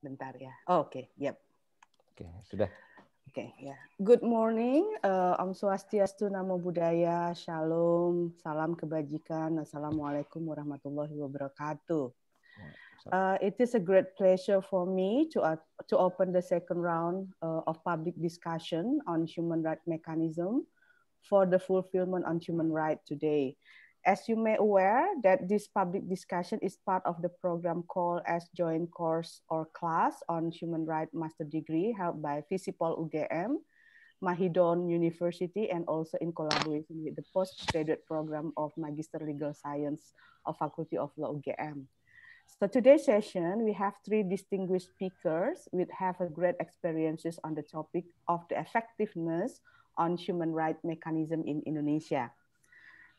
Bentar ya. Oh, oke, yep. Oke, sudah. Oke, ya. Good morning. Om Swastiastu, Namo Buddhaya, Shalom, salam kebajikan, Assalamualaikum warahmatullahi wabarakatuh. It is a great pleasure for me to open the second round of public discussion on human rights mechanism for the fulfillment on human rights today. As you may aware that this public discussion is part of the program called as joint course or class on human rights master degree held by FISIPOL UGM, Mahidol University, and also in collaboration with the postgraduate program of Magister Legal Science of Faculty of Law UGM. So today's session, we have three distinguished speakers which have a great experiences on the topic of the effectiveness on human rights mechanism in Indonesia.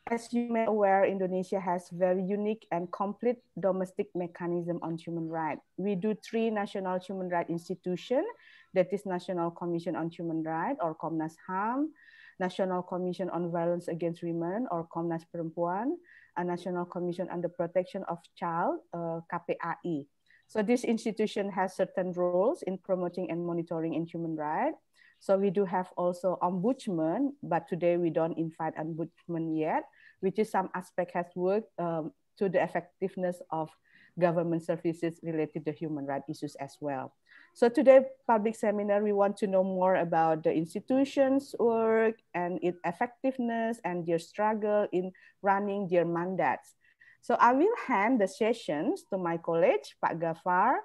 As you may aware, Indonesia has very unique and complete domestic mechanism on human rights. We do three national human rights institutions, that is National Commission on Human Rights or Komnas HAM, National Commission on Violence Against Women or Komnas Perempuan, and National Commission on the Protection of Child, KPAI. So this institution has certain roles in promoting and monitoring in human rights. So we do have also ombudsman, but today we don't invite ombudsman yet, which is some aspect has worked to the effectiveness of government services related to human rights issues as well. So today public seminar, we want to know more about the institution's work and its effectiveness and their struggle in running their mandates. So I will hand the sessions to my colleague, Pak Gaffar,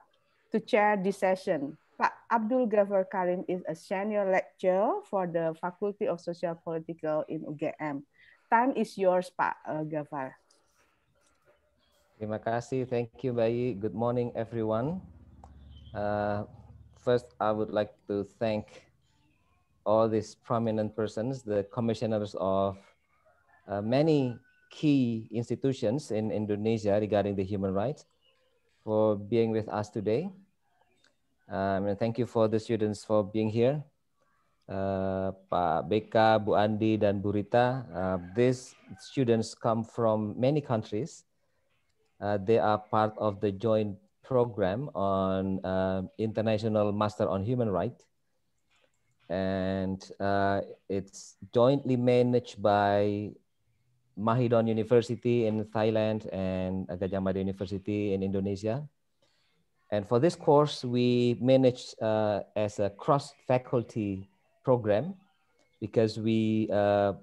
to chair this session. Pak Abdul Gaffar Karim is a senior lecturer for the Faculty of Social Political in UGM. Time is yours, Pak Gaffar. Terima kasih. Thank you, Bayi. Good morning, everyone. First, I would like to thank all these prominent persons, the commissioners of many key institutions in Indonesia regarding the human rights, for being with us today. And thank you for the students for being here. Pak Beka, Bu Andi, dan Bu Rita. These students come from many countries. They are part of the joint program on International Master on Human Rights. And it's jointly managed by Mahidol University in Thailand and Gadjah Mada University in Indonesia. And for this course, we managed as a cross-faculty program because we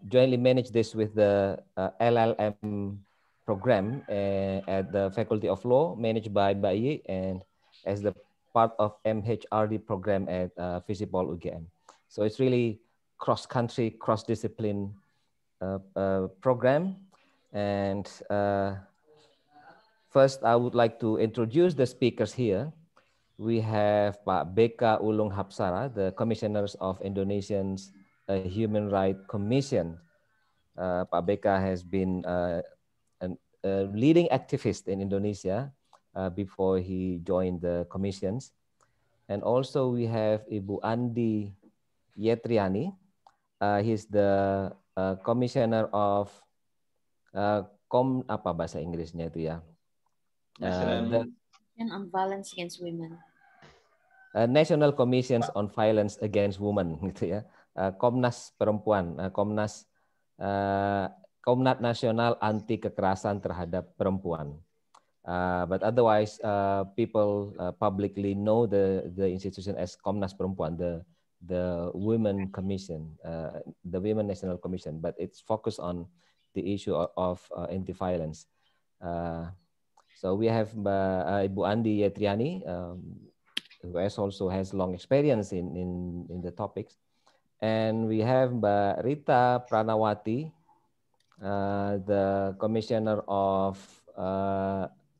jointly manage this with the LLM program at the Faculty of Law managed by Bayi and as the part of MHRD program at FISIPOL UGM. So it's really cross-country, cross-discipline program. And first, I would like to introduce the speakers here. We have Pak Beka Ulung Hapsara, the Commissioners of Indonesia's Human Rights Commission. Pak Beka has been a leading activist in Indonesia before he joined the commissions. And also we have Ibu Andi Yetriyanti. He's the Commissioner of apa bahasa Inggrisnya itu ya? On Violence Against Women. National Commissions on Violence Against Women, gitu ya. Komnas Perempuan, Komnas Nasional Anti Kekerasan Terhadap Perempuan. But otherwise, people publicly know the institution as Komnas Perempuan, the Women Commission, the Women National Commission. But it's focused on the issue of anti-violence. So we have Ibu Andi Yetriyanti, who also has long experience in the topics. And we have Rita Pranawati, the Commissioner of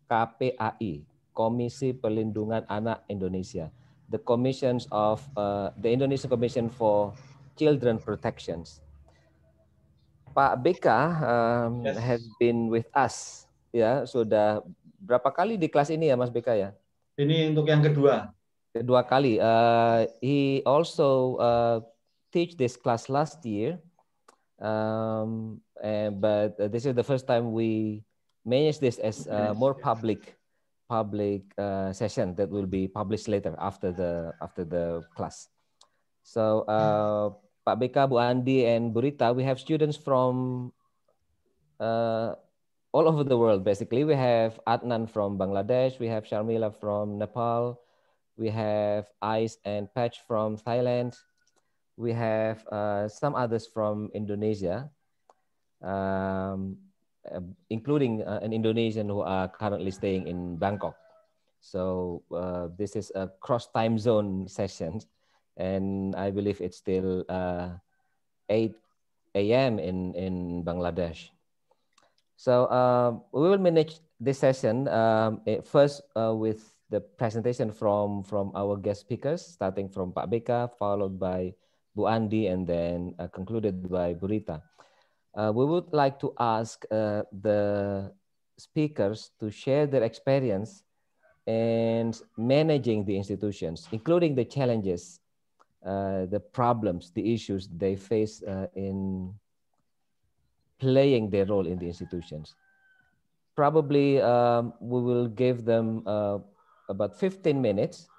KPAI, Komisi Perlindungan Anak Indonesia, the commissions of the Indonesian Commission for Children Protections. Pak Beka has been with us, ya, sudah berapa kali di kelas ini ya, Mas Beka ya? Ini untuk yang kedua. Kedua kali. He also teach this class last year, but this is the first time we manage this as more public public session that will be published later after the class. So Pak Beka, Bu Andi, and Bu Rita, we have students from all over the world. Basically, we have Adnan from Bangladesh, we have Sharmila from Nepal, we have Ice and Patch from Thailand, we have some others from Indonesia, including an Indonesian who are currently staying in Bangkok. So this is a cross time zone session, and I believe it's still 8 a.m. in Bangladesh. So we will manage this session first with the presentation from our guest speakers, starting from Pak Beka, followed by Bu Andi, and then concluded by Bu Rita. We would like to ask the speakers to share their experience and managing the institutions, including the challenges, the problems, the issues they face in playing their role in the institutions. Probably we will give them about 15 minutes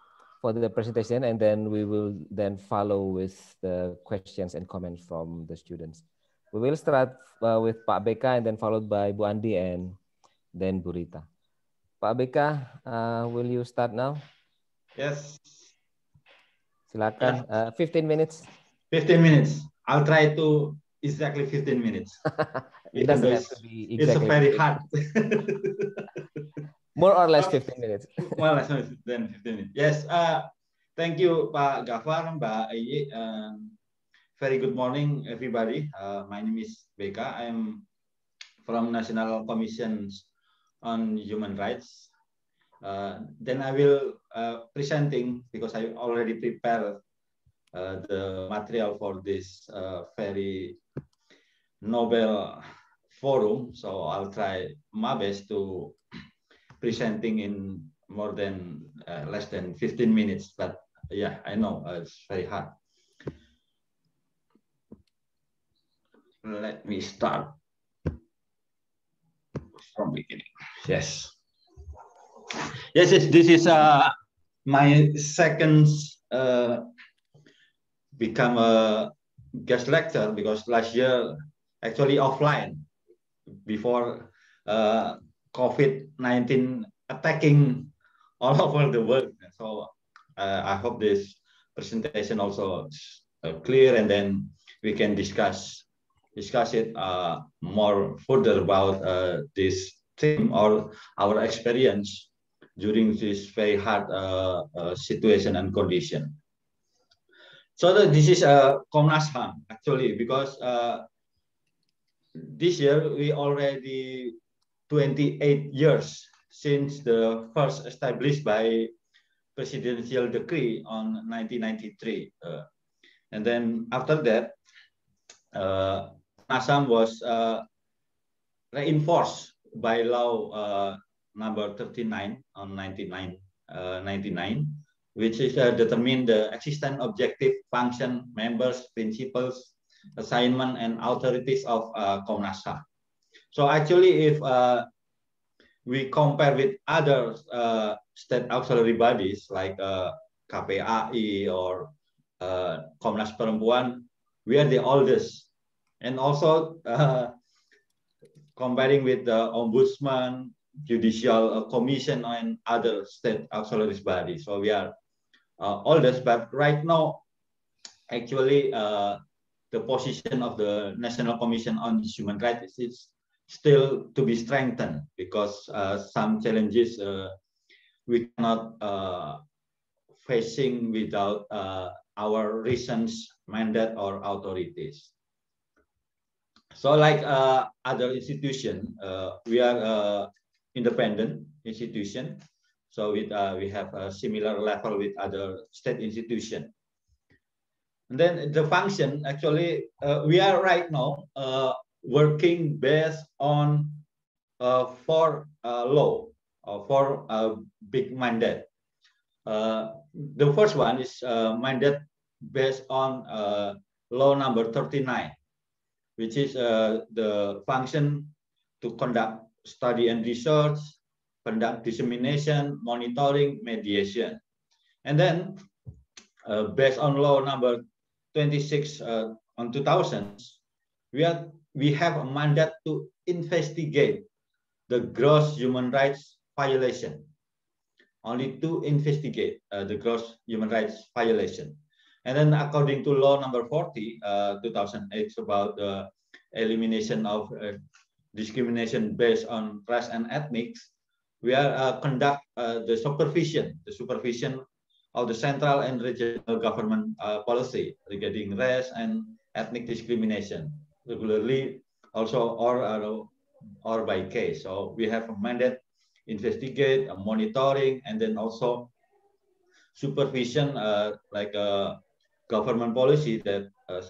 for the presentation, and then we will then follow with the questions and comments from the students. We will start with Pak Beka, and then followed by Bu Andi, and then Bu Rita. Pak Beka, will you start now? Yes. Silakan, 15 minutes. 15 minutes. I'll try to exactly 15 minutes. It doesn't have to be exactly. It's very hard. More or less 15 minutes. More or less than 15 minutes. Yes. Thank you, Pak Gaffar, Mbak Ayi. Very good morning, everybody. My name is Beka. I'm from National Commission on Human Rights. Then I will presenting, because I already prepared the material for this very noble forum. So I'll try my best to presenting in more than less than 15 minutes. But yeah, I know it's very hard. Let me start from beginning. Yes. Yes, this is my second become a guest lecturer, because last year actually offline before COVID-19 attacking all over the world. So I hope this presentation also is clear, and then we can discuss it more further about this theme or our experience during this very hard situation and condition. So this is Komnas HAM actually, because this year we already 28 years since the first established by presidential decree on 1993, and then after that Komnas HAM was reinforced by law number 39 on 1999, which is determine the existence, objective, function, members, principles, assignment, and authorities of Komnas HAM. So actually, if we compare with other state auxiliary bodies like KPAI or Komnas Perempuan, we are the oldest. And also comparing with the Ombudsman, Judicial Commission, and other state auxiliary bodies. So we are oldest, but right now, actually, the position of the National Commission on Human Rights is still to be strengthened, because some challenges we cannot facing without our recent mandate or authorities. So like other institution, we are independent institution. So we have a similar level with other state institution. And then the function, actually, we are right now working based on 4 law, or 4 big mandate. The first one is mandate based on law number 39, which is the function to conduct study and research, conduct dissemination, monitoring, mediation. And then based on law number 26 on 2000, we have a mandate to investigate the gross human rights violation, only to investigate the gross human rights violation. And then according to law number 40, 2008, about the elimination of discrimination based on race and ethnics, we are conduct the supervision of the central and regional government policy regarding race and ethnic discrimination regularly, also or by case. So we have a mandate, investigate, monitoring, and then also supervision, like a government policy that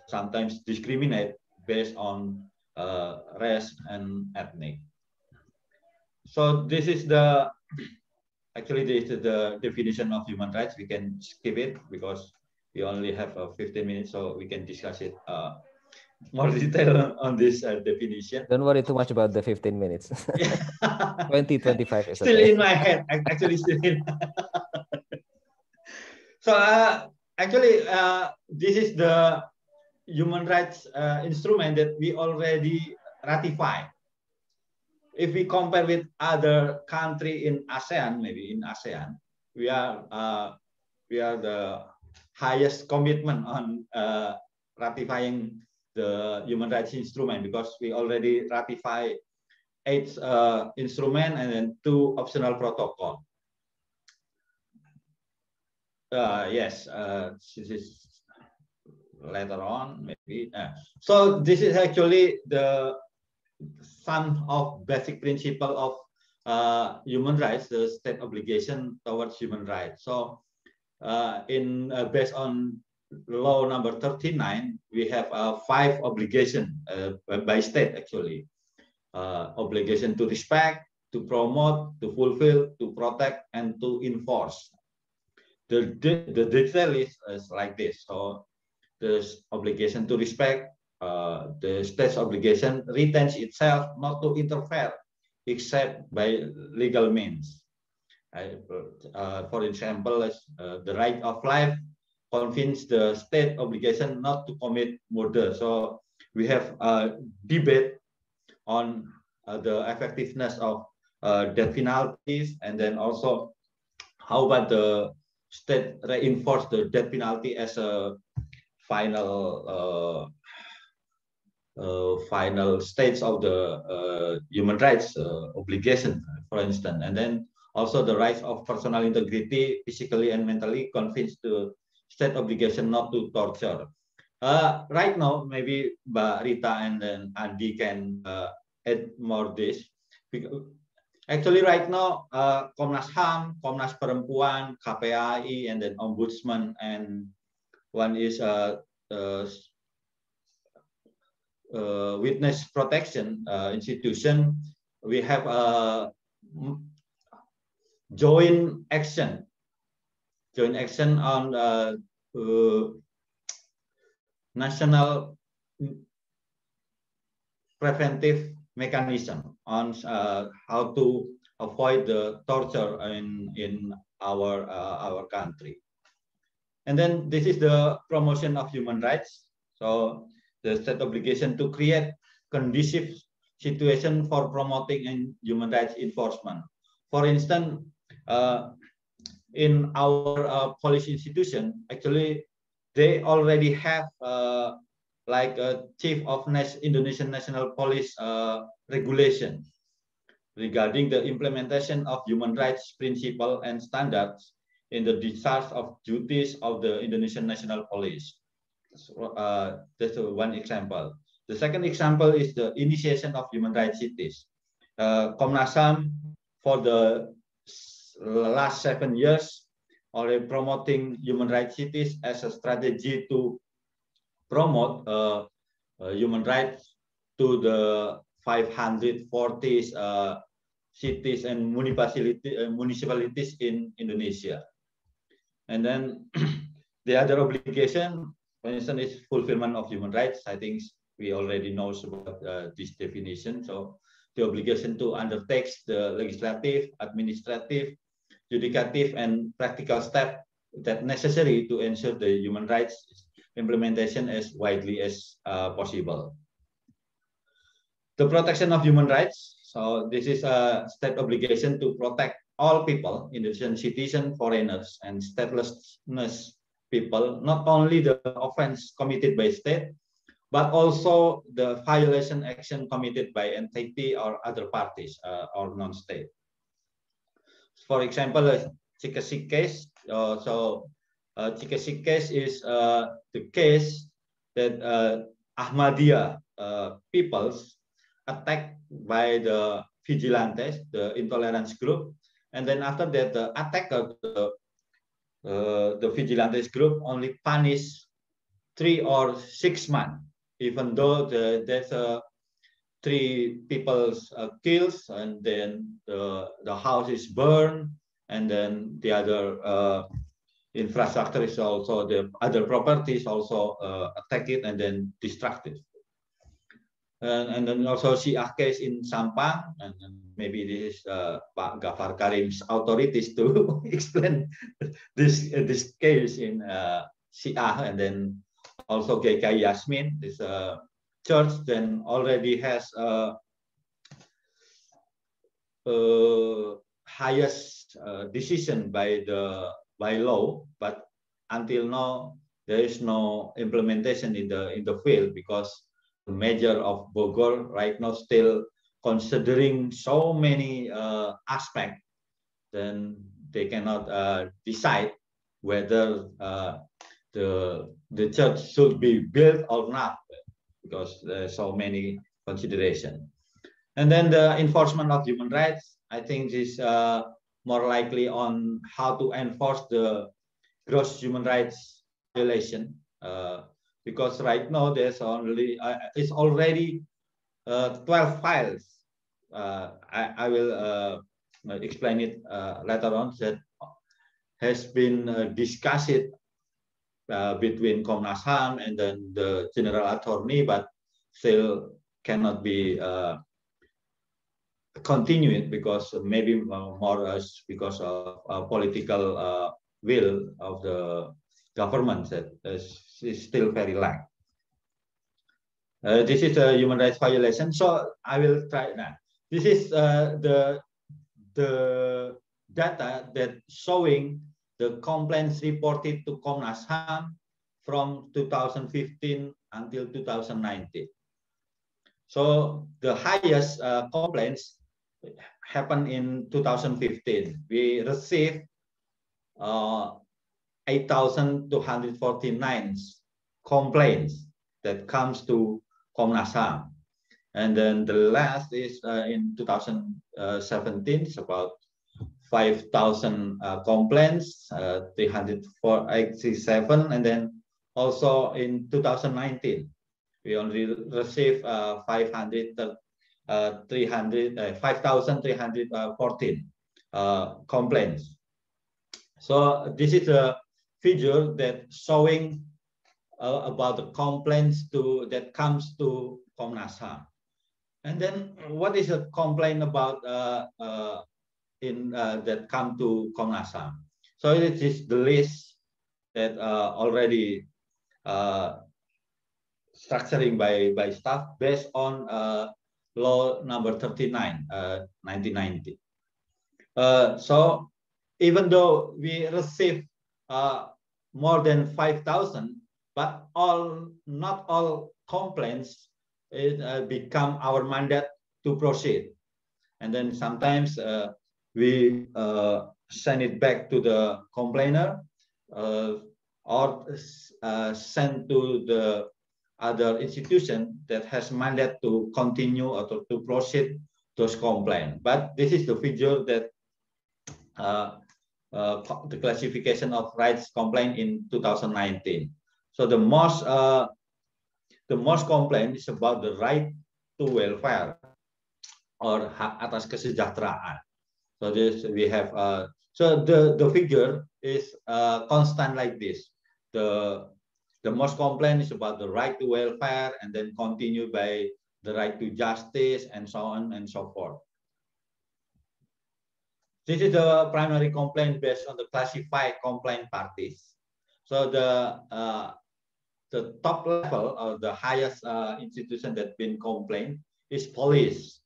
sometimes discriminate based on race and ethnic. So this is the definition of human rights. We can skip it because we only have 15 minutes, so we can discuss it more detail on this definition. Don't worry too much about the 15 minutes. 20, 25 is still okay. in my head, actually still in. So actually, this is the human rights instrument that we already ratified. If we compare with other country in ASEAN, maybe in ASEAN, we are the highest commitment on ratifying the human rights instrument, because we already ratified 8 instrument and then 2 optional protocol. Yes, this is later on maybe. So this is actually the some of basic principle of human rights, the state obligation towards human rights. So based on law number 39, we have 5 obligations by state actually. Obligation to respect, to promote, to fulfill, to protect, and to enforce. The detail is like this. So the obligation to respect, the state's obligation retains itself not to interfere except by legal means. For example, the right of life confines the state obligation not to commit murder. So we have a debate on the effectiveness of death penalties, and then also how about the state reinforce the death penalty as a final final stage of the human rights obligation, for instance. And then also the rights of personal integrity, physically and mentally, confines the state obligation not to torture. Right now, maybe Mbak Rita and then Andi can add more this. Actually, right now, Komnas HAM, Komnas Perempuan, KPAI, and then Ombudsman, and one is witness protection institution. We have a joint action on national preventive mechanism on how to avoid the torture in our country. And then this is the promotion of human rights. So the state obligation to create conducive situation for promoting and human rights enforcement. For instance, in our police institution, actually, they already have like a chief of Indonesian National Police regulation regarding the implementation of human rights principle and standards in the discharge of duties of the Indonesian National Police. That's one example. The second example is the initiation of human rights cities. Komnas HAM for the last 7 years already promoting human rights cities as a strategy to promote human rights to the 540 cities and municipalities in Indonesia. And then the other obligation, for instance, is fulfillment of human rights. I think we already know about this definition. So the obligation to undertake the legislative, administrative, judicative, and practical steps that necessary to ensure the human rights implementation as widely as possible. The protection of human rights. So this is a state obligation to protect all people, Indonesian citizens, foreigners, and statelessness people, not only the offense committed by state, but also the violation action committed by entity or other parties or non-state. For example, a Cikesik case. Cikesik case is the case that Ahmadiyya peoples attacked by the vigilantes, the intolerance group, and then after that, the attacker, the vigilantes group, only punished 3 or 6 months, even though there's 3 people killed, and then the house is burned, and then the other infrastructure is also, the other properties also attacked and then destructive. And then also Syiah case in Sampang, and maybe this is Pak Gaffar Karim's authorities to explain this case in Syiah, and then also GKI Yasmin, this church then already has highest decision by law, but until now there is no implementation in the field, because the mayor of Bogor right now still considering so many aspects, then they cannot decide whether the church should be built or not, because there's so many considerations. And then the enforcement of human rights, I think is more likely on how to enforce the gross human rights violation, because right now there's only it's already 12 files. I will explain it later on, that has been discussed between Komnas HAM and then the General Attorney, but still cannot be continued, because maybe more because of political will of the government that is still very lack. This is a human rights violation, so I will try now. This is the data that showing the complaints reported to Komnas HAM from 2015 until 2019. So the highest complaints happened in 2015. We received 8,249 complaints that comes to Komnas HAM. And then the last is in 2017, it's about 5,000 complaints, 387, and then also in 2019, we only received 5,314 complaints. So this is a figure that showing about the complaints that comes to Komnas HAM. And then what is a complaint about that come to Komnas HAM? So it is the list that already structuring by staff based on law number 39, 1990. So even though we receive more than 5,000, but not all complaints become our mandate to proceed. And then sometimes we send it back to the complainer or send to the other institution that has mandate to continue or to proceed those complaints. But this is the figure that the classification of rights complaint in 2019. So the most complaint is about the right to welfare or hak atas kesejahteraan. So this we have. So the figure is constant like this. The most complaint is about the right to welfare, and then continue by the right to justice, and so on and so forth. This is the primary complaint based on the classified complaint parties. So the top level or the highest institution that's been complained is police.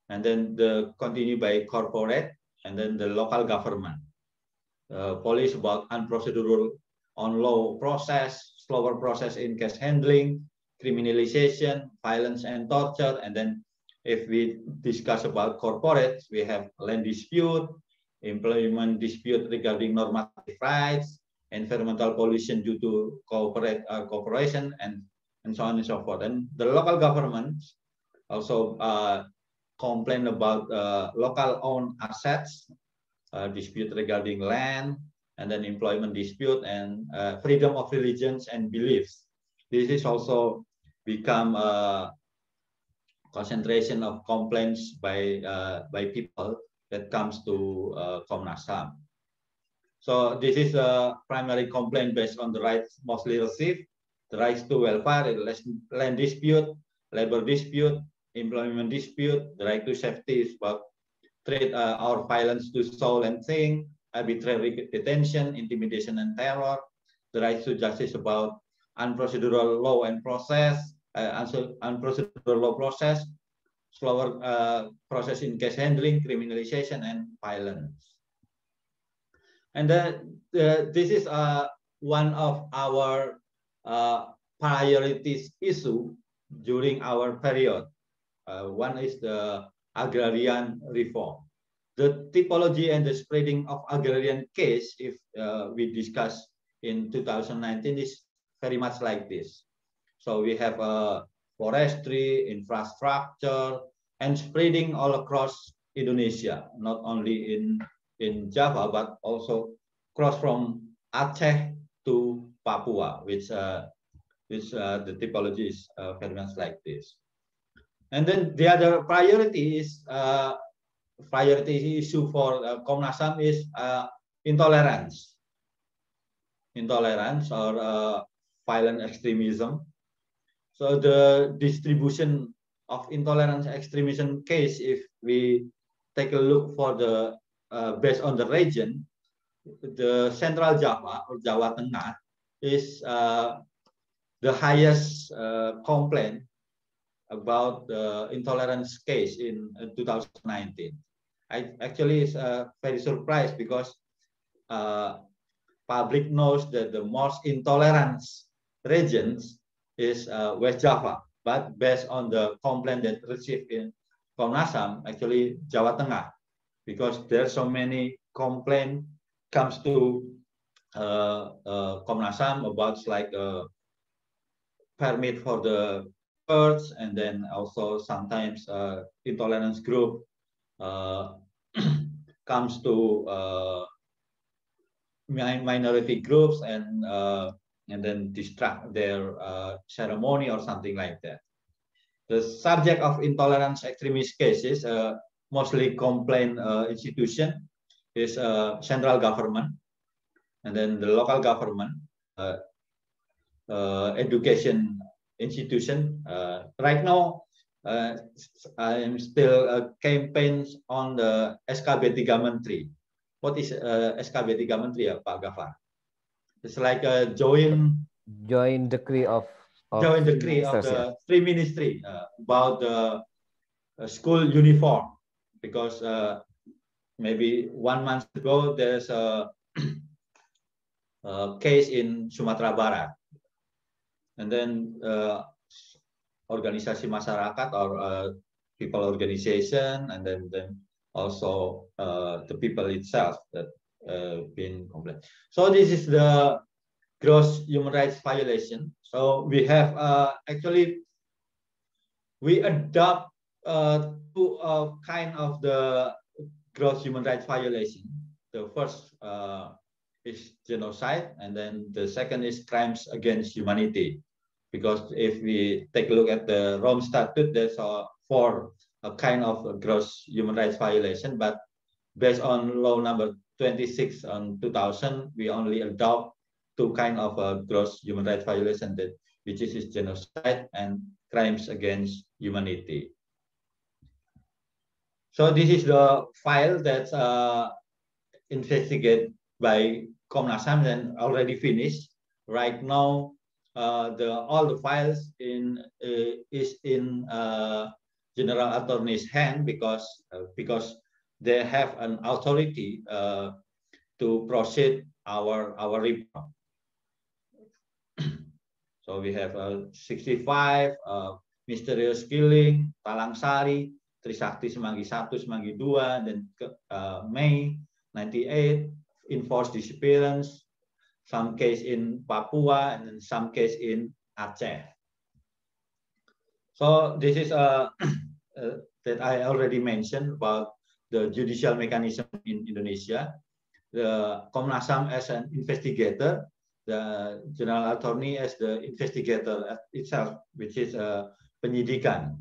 And then continued by corporate, and then the local government. Police about unprocedural on law process, slower process in case handling, criminalization, violence and torture. And then if we discuss about corporates, we have land dispute, employment dispute regarding normative rights, environmental pollution due to cooperation, and so on and so forth. And the local governments also complain about local owned assets, dispute regarding land, and then employment dispute, and freedom of religions and beliefs. This is also become a concentration of complaints by people that comes to Komnas HAM. So this is a primary complaint based on the rights mostly received, the rights to welfare, land dispute, labor dispute, employment dispute, the right to safety is about threat or violence to soul and thing, arbitrary detention, intimidation and terror, the right to justice about unprocedural law and process, unprocedural law process, slower process in case handling, criminalization, and violence. And this is one of our priorities issue during our period. One is the Agrarian Reform. The typology and the spreading of agrarian case, if we discuss in 2019, is very much like this. So we have forestry, infrastructure, and spreading all across Indonesia, not only in Java, but also cross from Aceh to Papua, which the typology is very much like this. And then the other priority is priority issue for Komnas HAM is intolerance or violent extremism. So the distribution of intolerance extremism case, if we take a look for the based on the region, the Central Java or Jawa Tengah is the highest complaint about the intolerance case in 2019. I actually is very surprised because public knows that the most intolerance regions is West Java, but based on the complaint that received in Komnas HAM, actually Jawa Tengah, because there's so many complaint comes to Komnas HAM about like permit for the birds, and then also sometimes intolerance group comes to minority groups and then distract their ceremony or something like that. The subject of intolerance extremist cases, mostly complaint institution, is central government, and then the local government, education institution. Right now, I am still campaigns on the SKB 3 Menteri. What is SKB 3 Menteri, Pak Gaffar? It's like a joint decree of the three ministry about the school uniform, because maybe 1 month ago there's a case in Sumatera Barat, and then organisasi masyarakat or people organization, and then also the people itself that been complained. So this is the gross human rights violation. So we have actually we adopt two kind of the gross human rights violation. The first is genocide, and then the second is crimes against humanity. Because if we take a look at the Rome Statute, there's four kind of gross human rights violation, but based on law number 26 on 2000, we only adopt two kind of gross human rights violation, that which is genocide and crimes against humanity. So this is the file that's investigated by Komnas HAM and already finished. Right now, all the files is in General Attorney's hand because they have an authority to proceed our report. So we have 65, Mysterious Killing, Talang Sari, Trisakti Semanggi 1, Semanggi 2, then May 98, Enforced Disappearance, some case in Papua, and then some case in Aceh. So this is that I already mentioned about the judicial mechanism in Indonesia. The Komnas HAM as an investigator, the General Attorney as the investigator itself, which is penyidikan.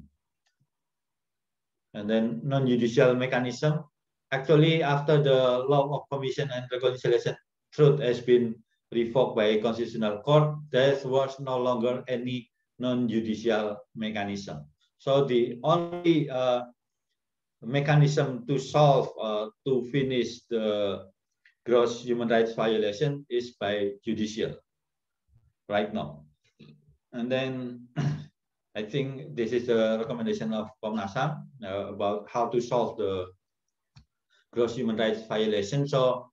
And then non-judicial mechanism. Actually, after the law of commission and reconciliation truth has been revoked by Constitutional Court, there was no longer any non-judicial mechanism. So the only mechanism to solve, to finish the gross human rights violation is by judicial right now. And then I think this is the recommendation of Komnas HAM about how to solve the gross human rights violation. So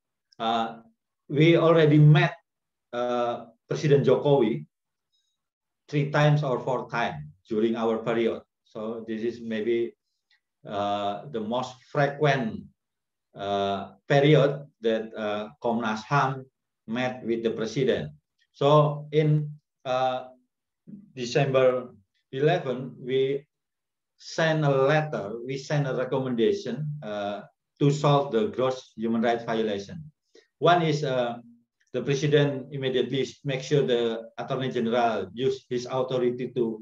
we already met President Jokowi 3 times or 4 times during our period. So this is maybe the most frequent period that Komnas HAM met with the President. So in December 11, we sent a letter, we sent a recommendation to solve the gross human rights violation. One is the President immediately make sure the Attorney General use his authority to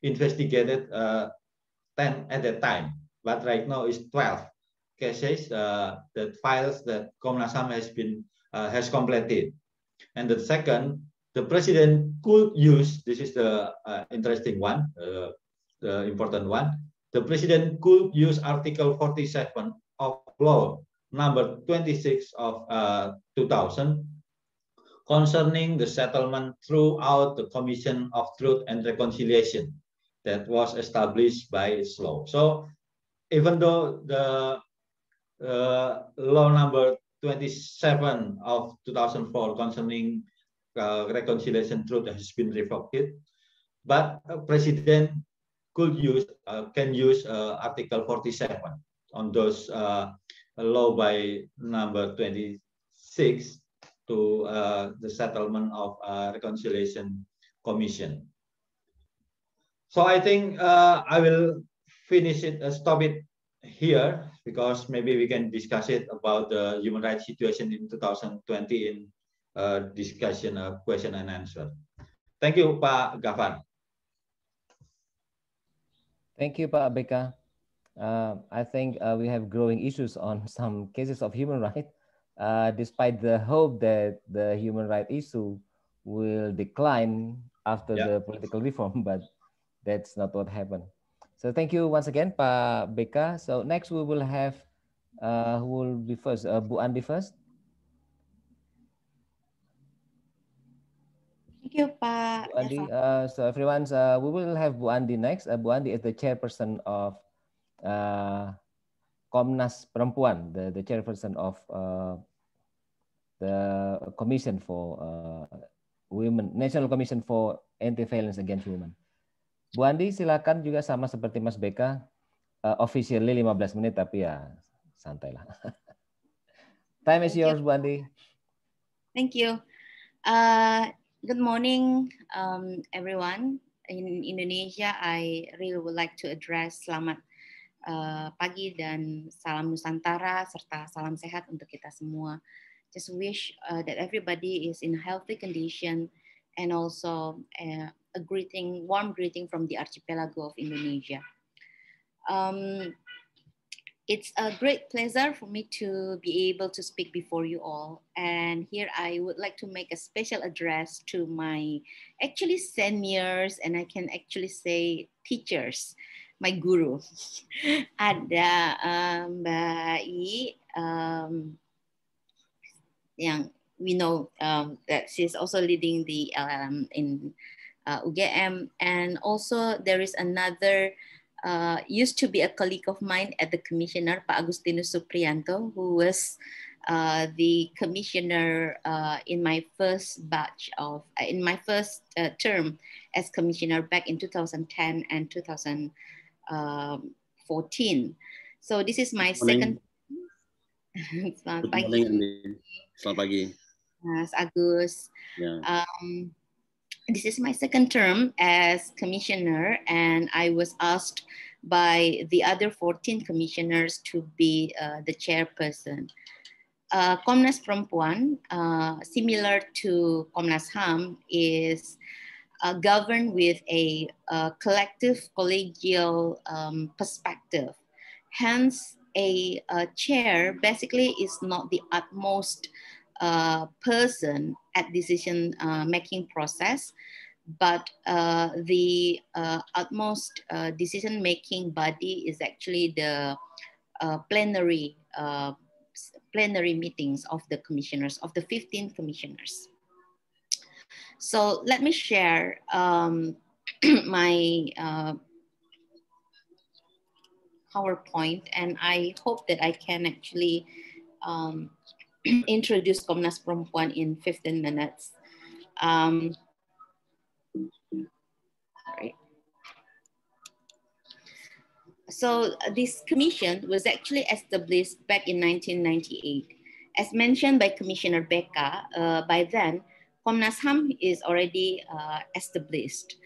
investigate it 10 at that time, but right now is 12 cases that files that Komnas HAM has completed. And the second, the President could use, this is the interesting one, the important one, the President could use Article 47 of Law number 26 of 2000 concerning the settlement throughout the Commission of Truth and Reconciliation that was established by its law. So even though the law number 27 of 2004 concerning reconciliation truth has been revoked, but President could use, can use Article 47 on those law by number 26 to the settlement of reconciliation commission. So I think I will finish it, stop it here, because maybe we can discuss it about the human rights situation in 2020 in discussion, question and answer. Thank you, Pak Gaffar. Thank you, Pak Beka. I think we have growing issues on some cases of human rights, despite the hope that the human rights issue will decline after the political reform, but that's not what happened. So thank you once again, Pak Beka. So next we will have, who will be first? Bu Andi first. Thank you, Pak. Bu Andi. So everyone, we will have Bu Andi next. Bu Andi is the chairperson of Komnas Perempuan, the chairperson of the Commission for Women, National Commission for Anti-Violence Against Women. Bu Andi, silakan juga sama seperti Mas Beka, officially 15 menit, tapi ya santai lah. Time is yours, Bu Andi. Thank you. Good morning, everyone. In Indonesia, I really would like to address selamat pagi dan salam Nusantara serta salam sehat untuk kita semua. Just wish that everybody is in a healthy condition, and also a greeting, warm greeting from the archipelago of Indonesia. It's a great pleasure for me to be able to speak before you all. And here I would like to make a special address to my actually seniors, and I can actually say teachers, my guru. Ada Mbak I, yang we know that she's also leading the LLM in UGM. And also there is another used to be a colleague of mine at the commissioner, Pak Agustinus Supriyanto, who was the commissioner in my first batch of, in my first term as commissioner back in 2010 and 2014. So this is my second. Selamat pagi. Selamat pagi. Mas Agus. Yeah. This is my second term as commissioner, and I was asked by the other 14 commissioners to be the chairperson. Komnas Perempuan, similar to Komnas HAM, is governed with a collective collegial perspective. Hence, a chair basically is not the utmost person at decision making process, but the utmost decision making body is actually the plenary meetings of the commissioners, of the 15 commissioners. So let me share my PowerPoint, and I hope that I can actually introduce Komnas Perempuan in 15 minutes. Right. So this commission was actually established back in 1998. As mentioned by Commissioner Beka, by then, Komnas HAM is already established.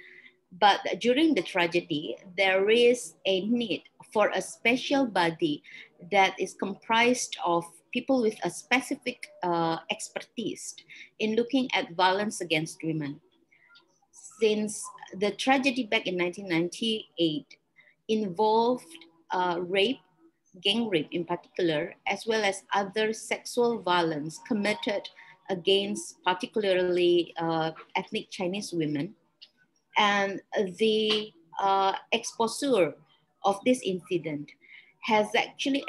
But during the tragedy, there is a need for a special body that is comprised of people with a specific expertise in looking at violence against women. Since the tragedy back in 1998 involved rape, gang rape in particular, as well as other sexual violence committed against particularly ethnic Chinese women, and the exposure of this incident has actually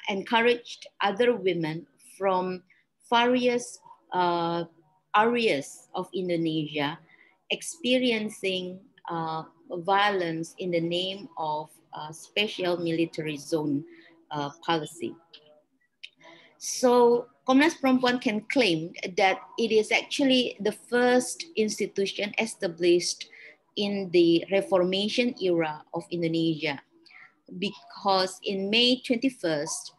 encouraged other women from various areas of Indonesia experiencing violence in the name of special military zone policy. So Komnas Perempuan can claim that it is actually the first institution established in the Reformation era of Indonesia, because in May 21st,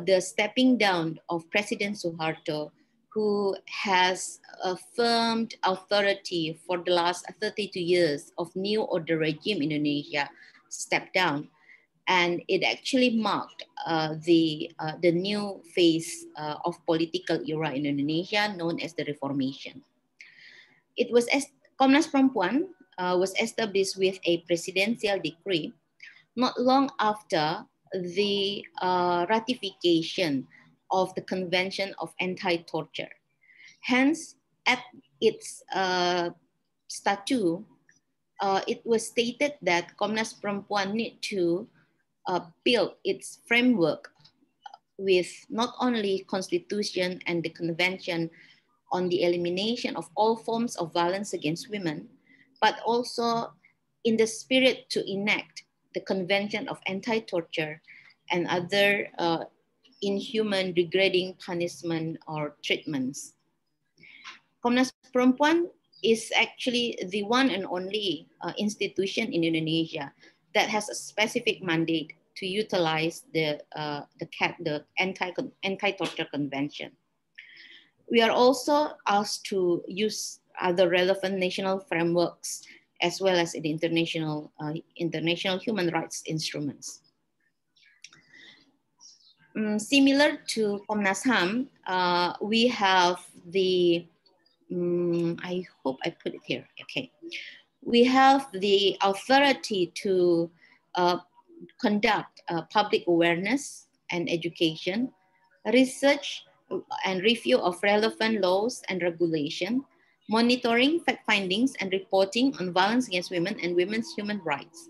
the stepping down of President Suharto, who has affirmed authority for the last 32 years of new order regime in Indonesia, stepped down. And it actually marked the new phase of political era in Indonesia, known as the Reformation. It was Komnas Perempuan was established with a presidential decree not long after the ratification of the Convention of Anti-Torture. Hence, at its statute, it was stated that Komnas Perempuan need to build its framework with not only Constitution and the Convention on the elimination of all forms of violence against women, but also in the spirit to enact the Convention of Anti-Torture and other inhuman, degrading punishment or treatments. Komnas Perempuan is actually the one and only institution in Indonesia that has a specific mandate to utilize the Anti-Torture Convention. We are also asked to use other relevant national frameworks as well as the international human rights instruments. Similar to Komnas HAM, we have the, I hope I put it here, okay. We have the authority to conduct public awareness and education, research and review of relevant laws and regulation, monitoring fact findings and reporting on violence against women and women's human rights.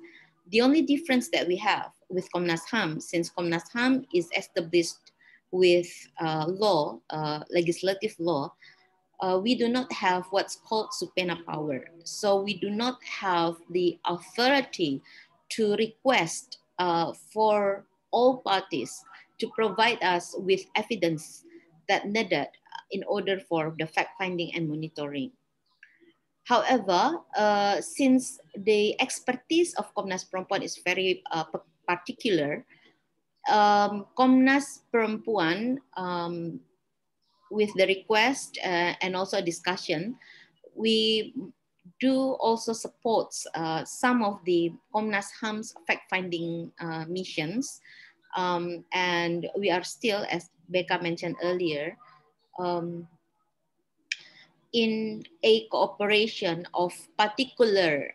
The only difference that we have with Komnas HAM, since Komnas HAM is established with law, legislative law, we do not have what's called subpoena power. So we do not have the authority to request for all parties to provide us with evidence that needed in order for the fact-finding and monitoring. However, since the expertise of Komnas Perempuan is very particular, Komnas Perempuan, with the request and also discussion, we do also support some of the Komnas HAM's fact-finding missions. And we are still, as Beka mentioned earlier, in a cooperation of particular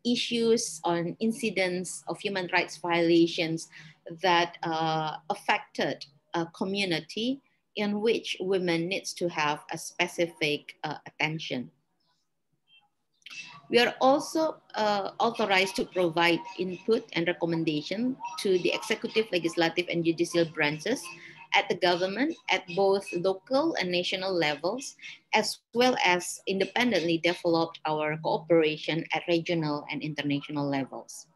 issues on incidents of human rights violations that affected a community in which women needs to have a specific attention. We are also authorized to provide input and recommendation to the executive, legislative, and judicial branches at the government at both local and national levels, as well as independently developed our cooperation at regional and international levels.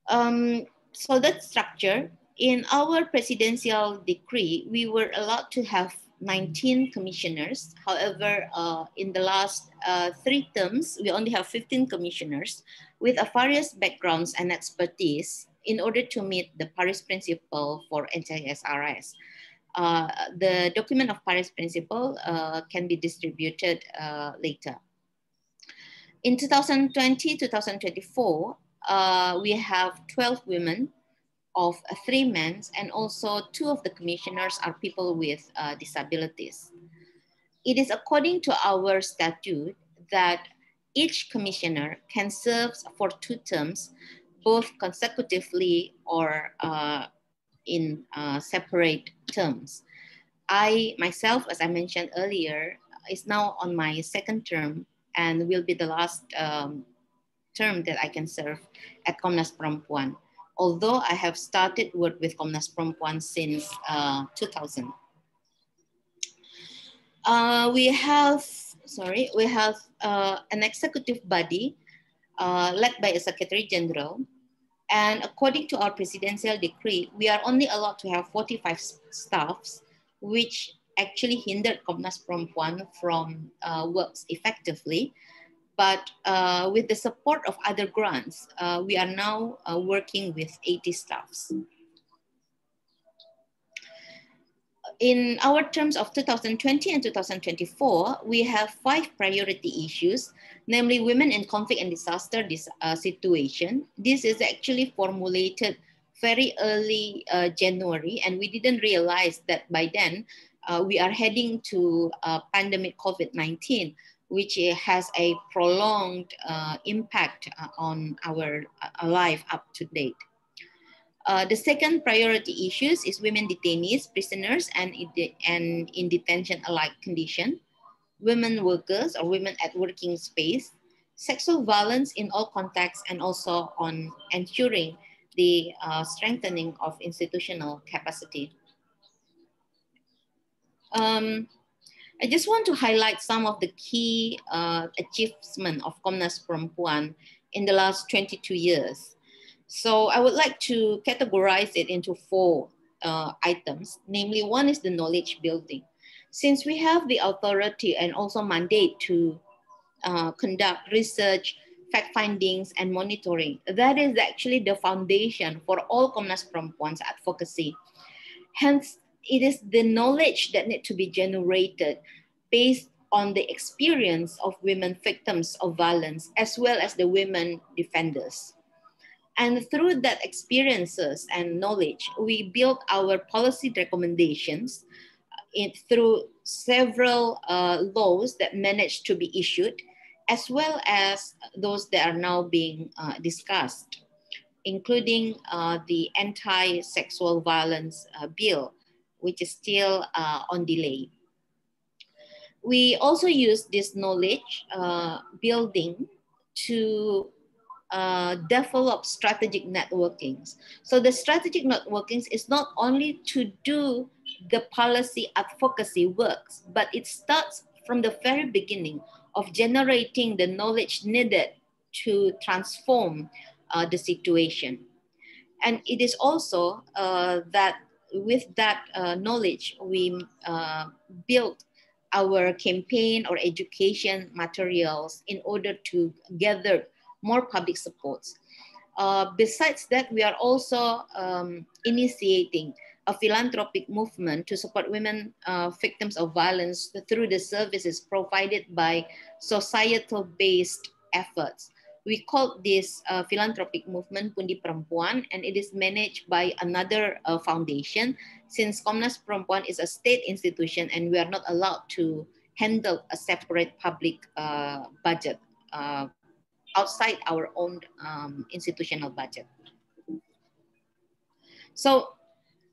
So that structure, in our presidential decree, we were allowed to have 19 commissioners. However, in the last 3 terms, we only have 15 commissioners with various backgrounds and expertise in order to meet the Paris Principle for NCSRS. The document of Paris Principle can be distributed later. In 2020-2024, we have 12 women of 3 men, and also 2 of the commissioners are people with disabilities. It is according to our statute that each commissioner can serve for 2 terms, both consecutively or in separate terms. I myself, as I mentioned earlier, is now on my 2nd term and will be the last term that I can serve at Komnas Perempuan, although I have started work with Komnas Perempuan since 2000. We have an executive body led by a Secretary General. And according to our presidential decree, we are only allowed to have 45 staffs, which actually hindered Komnas Perempuan from works effectively. But with the support of other grants, we are now working with 80 staffs. In our terms of 2020 and 2024, we have 5 priority issues, namely women in conflict and disaster situation. This is actually formulated very early January, and we didn't realize that by then we are heading to pandemic COVID-19, which has a prolonged impact on our life up to date. The second priority issues is women detainees, prisoners, and in detention alike condition, women workers or women at working space, sexual violence in all contexts, and also on ensuring the strengthening of institutional capacity. I just want to highlight some of the key achievements of Komnas Perempuan in the last 22 years. So I would like to categorize it into 4 items. Namely, one is the knowledge building. Since we have the authority and also mandate to conduct research, fact findings, and monitoring, that is actually the foundation for all Komnas Perempuan's advocacy. Hence, it is the knowledge that needs to be generated based on the experience of women victims of violence, as well as the women defenders. And through that experiences and knowledge, we built our policy recommendations through several laws that managed to be issued, as well as those that are now being discussed. including the anti-sexual violence bill, which is still on delay. We also use this knowledge building to develop strategic networkings. So the strategic networkings is not only to do the policy advocacy works, but it starts from the very beginning of generating the knowledge needed to transform the situation. And it is also that with that knowledge, we build our campaign or education materials in order to gather more public supports. Besides that, we are also initiating a philanthropic movement to support women victims of violence through the services provided by societal-based efforts. We call this philanthropic movement Pundi Perempuan, and it is managed by another foundation, since Komnas Perempuan is a state institution and we are not allowed to handle a separate public budget outside our own institutional budget. So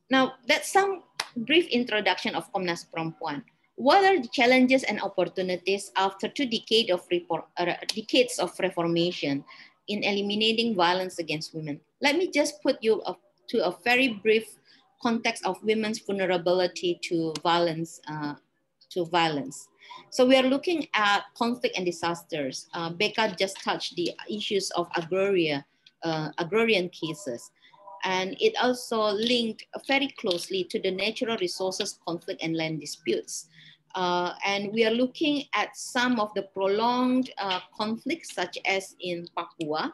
now that's some brief introduction of Komnas Perempuan. What are the challenges and opportunities after 2 decades of reformation in eliminating violence against women? Let me just put you to a very brief context of women's vulnerability to violence. So we are looking at conflict and disasters. Beka just touched the issues of agrarian cases. And it also linked very closely to the natural resources conflict and land disputes. And we are looking at some of the prolonged conflicts, such as in Papua,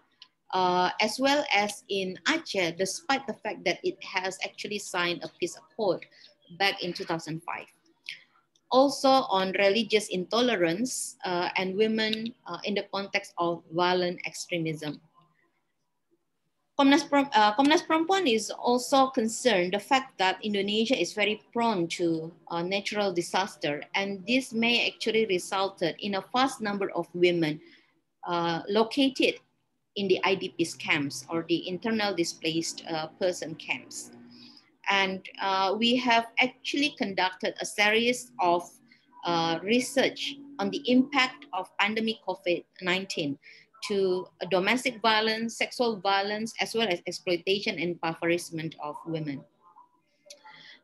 as well as in Aceh, despite the fact that it has actually signed a peace accord back in 2005. Also on religious intolerance and women in the context of violent extremism. Komnas Perempuan is also concerned the fact that Indonesia is very prone to natural disaster, and this may actually result in a vast number of women located in the IDPs camps or the internal displaced person camps. And we have actually conducted a series of research on the impact of pandemic COVID-19 to domestic violence, sexual violence, as well as exploitation and impoverishment of women.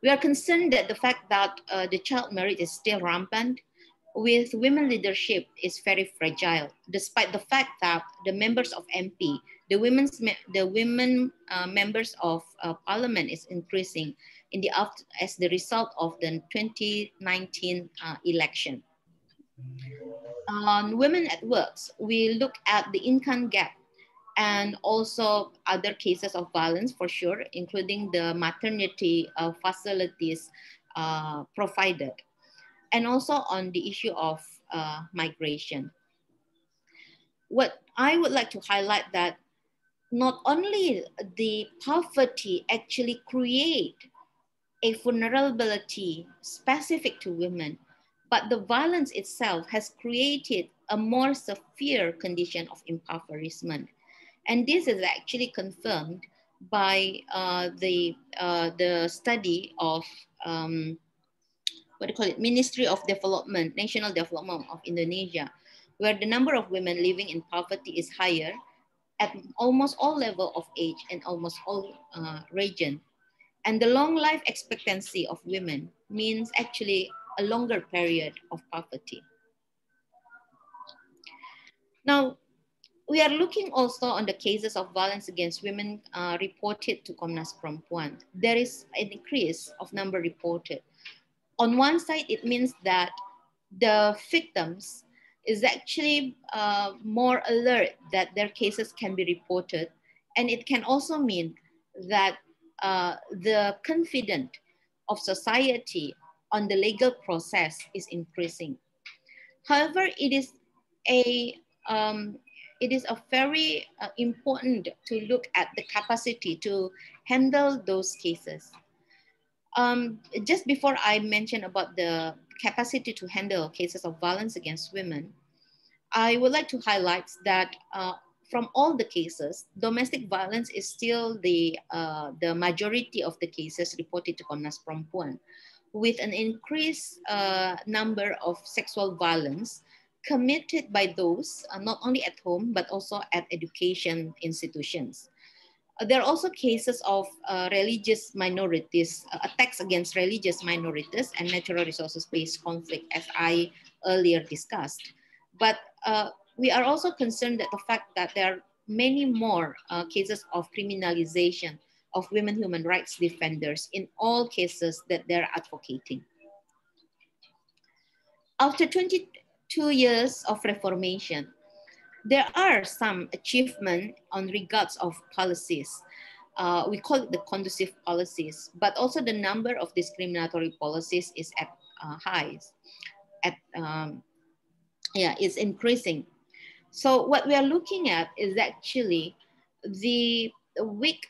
We are concerned that the fact that the child marriage is still rampant with women leadership is very fragile, despite the fact that the members of MP, the women members of parliament is increasing as the result of the 2019 election. On women at work, we look at the income gap and also other cases of violence for sure, including the maternity facilities provided, and also on the issue of migration. What I would like to highlight that not only the poverty actually create a vulnerability specific to women, but the violence itself has created a more severe condition of impoverishment. And this is actually confirmed by the study of Ministry of Development, National Development of Indonesia, where the number of women living in poverty is higher at almost all levels of age and almost all region. And the long life expectancy of women means actually a longer period of poverty. Now, we are looking also on the cases of violence against women reported to Komnas Perempuan. There is an increase of number reported. On one side, it means that the victims is actually more alert that their cases can be reported. And it can also mean that the confidence of society on the legal process is increasing. However, it is a very important to look at the capacity to handle those cases. Just before I mention about the capacity to handle cases of violence against women, I would like to highlight that from all the cases, domestic violence is still the majority of the cases reported to Komnas Perempuan, with an increased number of sexual violence committed by those not only at home, but also at education institutions. There are also cases of religious minorities, attacks against religious minorities and natural resources-based conflict, as I earlier discussed. But we are also concerned that the fact that there are many more cases of criminalization of women human rights defenders in all cases that they're advocating. After 22 years of reformation, there are some achievements on regards of policies. We call it the conducive policies, but also the number of discriminatory policies is at highs. It's increasing. So what we are looking at is actually the weak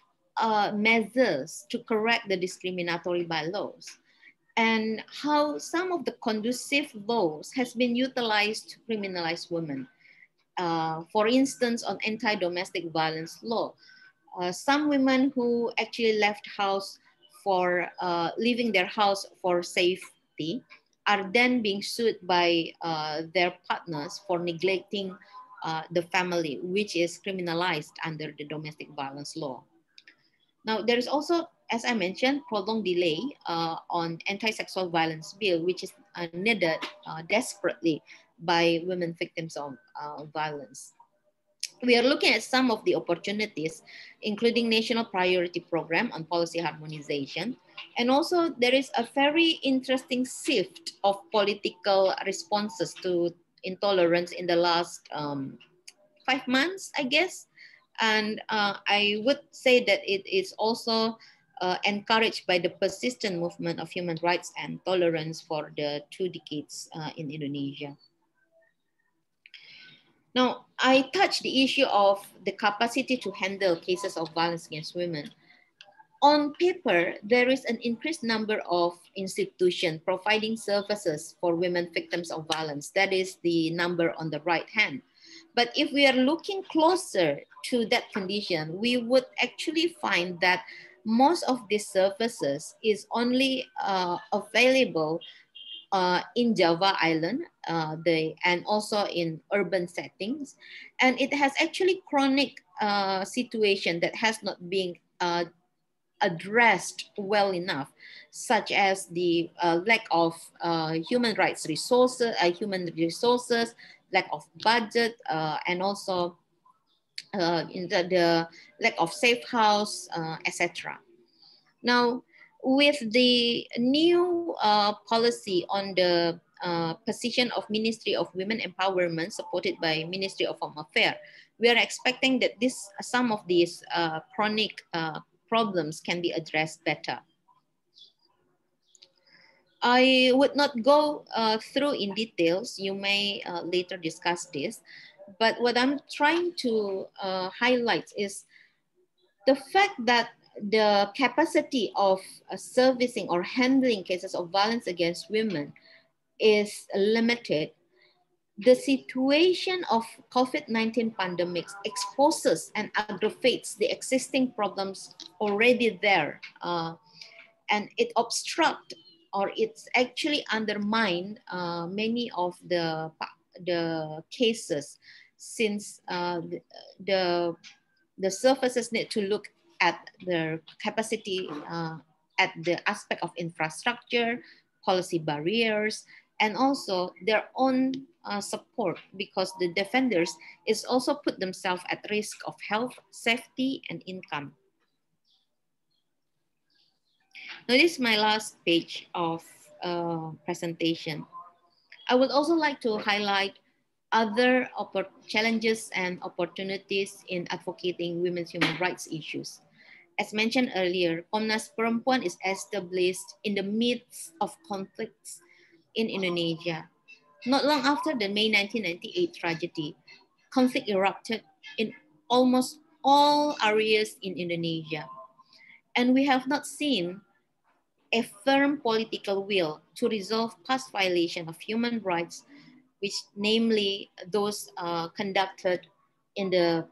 measures to correct the discriminatory bylaws, and how some of the conducive laws has been utilized to criminalize women. For instance, on anti-domestic violence law, some women who actually left house for leaving their house for safety are then being sued by their partners for neglecting the family, which is criminalized under the domestic violence law. Now, there is also, as I mentioned, prolonged delay on anti-sexual violence bill, which is needed desperately by women victims of violence. We are looking at some of the opportunities, including National Priority Program on Policy Harmonization. And also there is a very interesting shift of political responses to intolerance in the last 5 months, I guess. And I would say that it is also encouraged by the persistent movement of human rights and tolerance for the 2 decades in Indonesia. Now, I touched the issue of the capacity to handle cases of violence against women. On paper, there is an increased number of institutions providing services for women victims of violence. That is the number on the right hand. But if we are looking closer to that condition, we would actually find that most of these services is only available in Java Island and also in urban settings. And it has actually chronic situation that has not been addressed well enough, such as the lack of human resources, lack of budget, and also in the lack of safe house, etc. Now, with the new policy on the position of Ministry of Women Empowerment supported by Ministry of Home Affairs, we are expecting that some of these chronic problems can be addressed better. I would not go through in details. You may later discuss this, but what I'm trying to highlight is the fact that the capacity of servicing or handling cases of violence against women is limited. The situation of COVID-19 pandemics exposes and aggravates the existing problems already there. And it obstructs or it's actually undermined many of the cases, since the services need to look at their capacity, at the aspect of infrastructure, policy barriers, and also their own support, because the defenders is also put themselves at risk of health, safety, and income. Now, this is my last page of presentation. I would also like to highlight other challenges and opportunities in advocating women's human rights issues. As mentioned earlier, Komnas Perempuan is established in the midst of conflicts in Indonesia. Not long after the May 1998 tragedy, conflict erupted in almost all areas in Indonesia. And we have not seen a firm political will to resolve past violation of human rights, which namely those conducted in the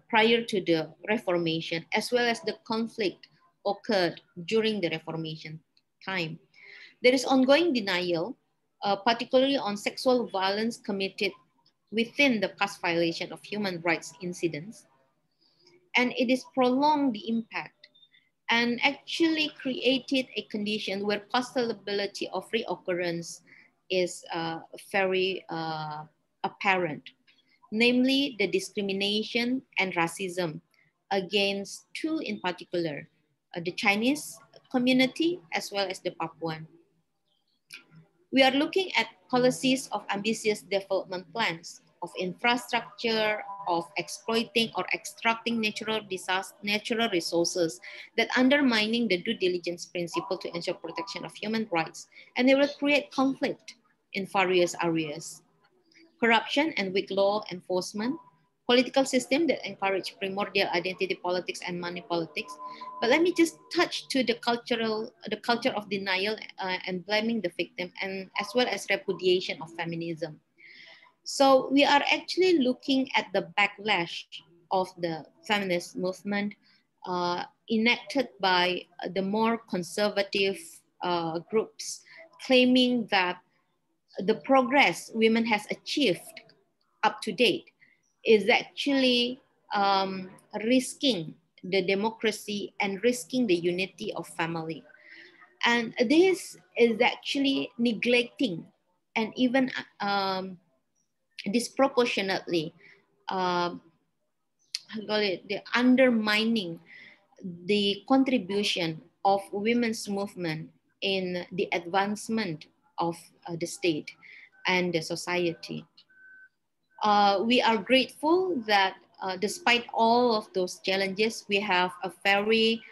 prior to the Reformation, as well as the conflict occurred during the Reformation time. There is ongoing denial, particularly on sexual violence committed within the past violation of human rights incidents. And it is prolonged the impact and actually created a condition where possibility of reoccurrence is very apparent, namely the discrimination and racism against two in particular, the Chinese community as well as the Papuan. We are looking at policies of ambitious development plans, of infrastructure, of exploiting or extracting natural resources that undermining the due diligence principle to ensure protection of human rights, and they will create conflict in various areas. Corruption and weak law enforcement, political system that encourage primordial identity politics and money politics. But let me just touch to the culture of denial and blaming the victim, and as well as repudiation of feminism. So we are actually looking at the backlash of the feminist movement enacted by the more conservative groups, claiming that the progress women has achieved up to date is actually risking the democracy and risking the unity of family. And this is actually neglecting and even disproportionately the undermining the contribution of women's movement in the advancement of the state and the society. We are grateful that despite all of those challenges, we have a very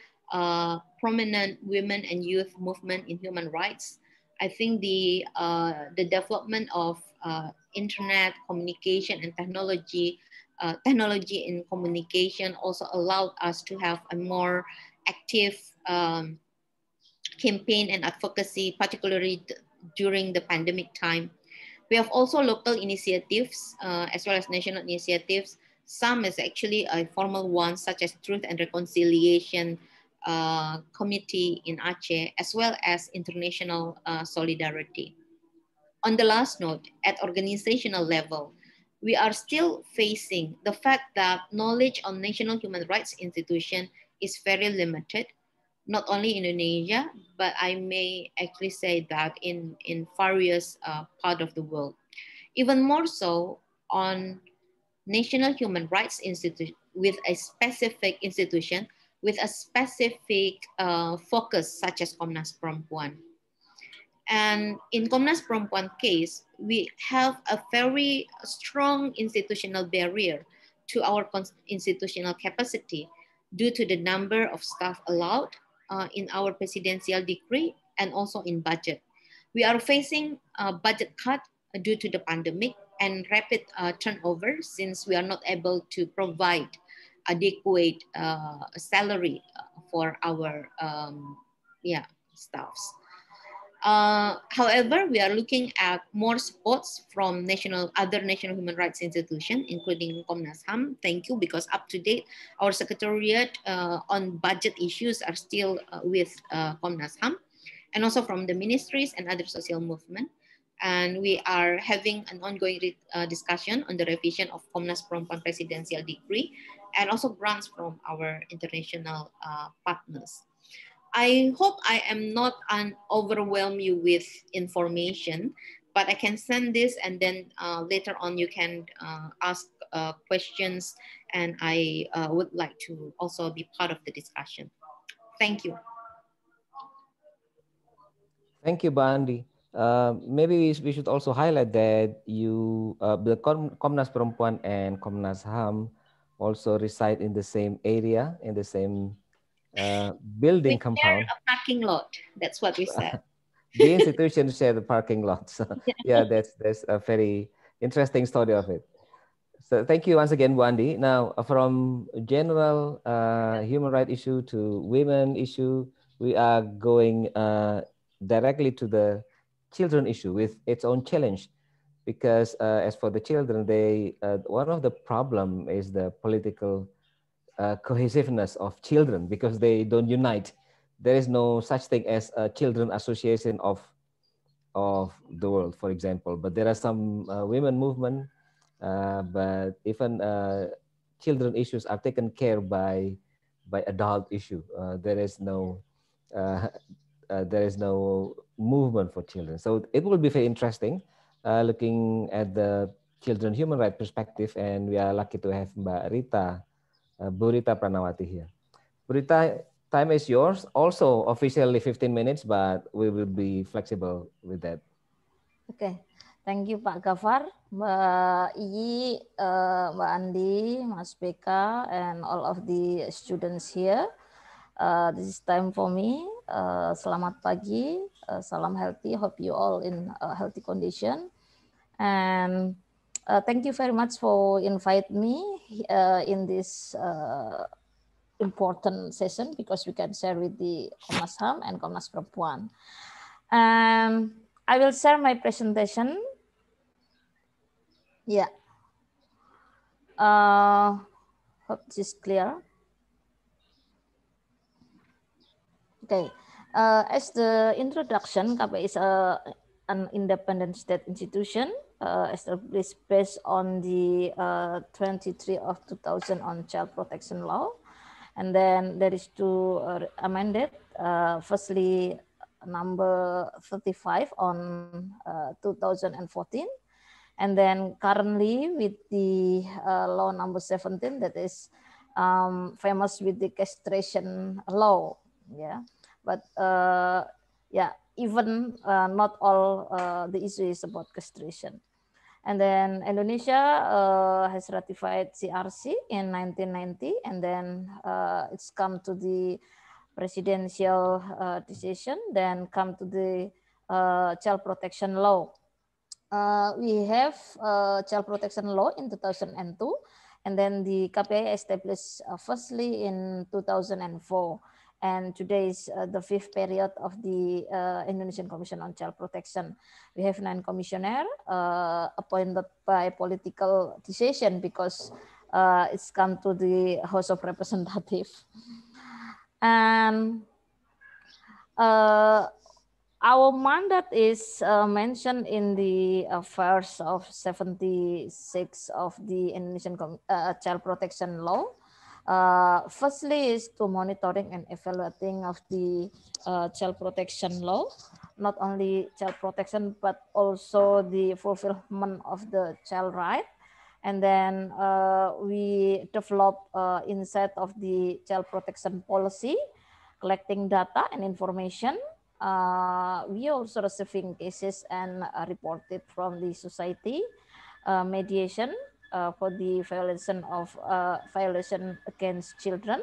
prominent women and youth movement in human rights. I think the development of internet communication and technology in communication also allowed us to have a more active campaign and advocacy, particularly during the pandemic time. We have also local initiatives as well as national initiatives. Some is actually a formal one, such as Truth and Reconciliation Committee in Aceh, as well as international solidarity. On the last note, at organizational level, we are still facing the fact that knowledge on national human rights institution is very limited, not only in Indonesia, but I may actually say that in various parts of the world. Even more so on national human rights institution with a specific institution, with a specific focus such as Komnas Perempuan. And in Komnas Perempuan case, we have a very strong institutional barrier to our institutional capacity due to the number of staff allowed in our presidential decree and also in budget. We are facing a budget cut due to the pandemic and rapid turnover, since we are not able to provide adequate salary for our staffs. However, we are looking at more supports from other national human rights institutions, including Komnas HAM. Thank you, because up to date, our secretariat on budget issues are still with Komnas HAM, and also from the ministries and other social movement. And we are having an ongoing discussion on the revision of Komnas Perempuan Presidential Decree, and also grants from our international partners. I hope I am not overwhelm you with information, but I can send this, and then later on you can ask questions, and I would like to also be part of the discussion. Thank you. Thank you, Andi. Maybe we should also highlight that the Komnas Perempuan and Komnas HAM also reside in the same area, in the same building compound. A parking lot. That's what we said. The institution share the parking lot. So, yeah, that's a very interesting story of it. So thank you once again, Andi. Now, from general human rights issue to women issue, we are going directly to the children issue with its own challenge. because as for the children, one of the problem is the political cohesiveness of children, because they don't unite. There is no such thing as a children association of the world, for example. But there are some women movement, but even children issues are taken care by adult issue. There is no movement for children. So it will be very interesting looking at the children human rights perspective, and we are lucky to have Mbak Rita, Bu Rita Pranawati here. Bu Rita, time is yours. Also officially 15 minutes, but we will be flexible with that. Okay, thank you Pak Gaffar, Mbak Iyi, Mbak Andi, Mas Beka, and all of the students here. This is time for me. Selamat pagi, salam healthy. Hope you all in a healthy condition. And thank you very much for inviting me in this important session, because we can share with the Komnas HAM and Komnas Perempuan. And I will share my presentation. Yeah. Hope this is clear. Okay. As the introduction, KPI is an independent state institution established based on the 23 of 2000 on child protection law. And then there is two amended. Firstly, number 35 on 2014. And then currently with the law number 17, that is famous with the castration law. Yeah, but yeah, even not all the issue is about castration. And then Indonesia has ratified CRC in 1990, and then it's come to the presidential decision, then come to the child protection law. We have child protection law in 2002, and then the KPI established firstly in 2004. And today is the fifth period of the Indonesian Commission on Child Protection. We have 9 commissioners appointed by political decision, because it's come to the House of Representatives. And our mandate is mentioned in the verse of 76 of the Indonesian Child Protection Law. Firstly is to monitoring and evaluating of the child protection law, not only child protection, but also the fulfillment of the child right. And then we develop inside of the child protection policy, collecting data and information. We also receiving cases and reported from the society, mediation for the violation against children,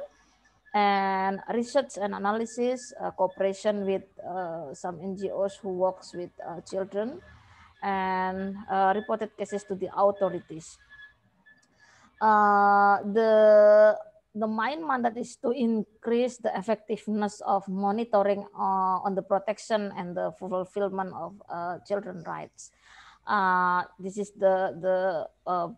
and research and analysis, cooperation with some NGOs who works with children, and reported cases to the authorities. The main mandate is to increase the effectiveness of monitoring on the protection and the fulfillment of children's rights. This is the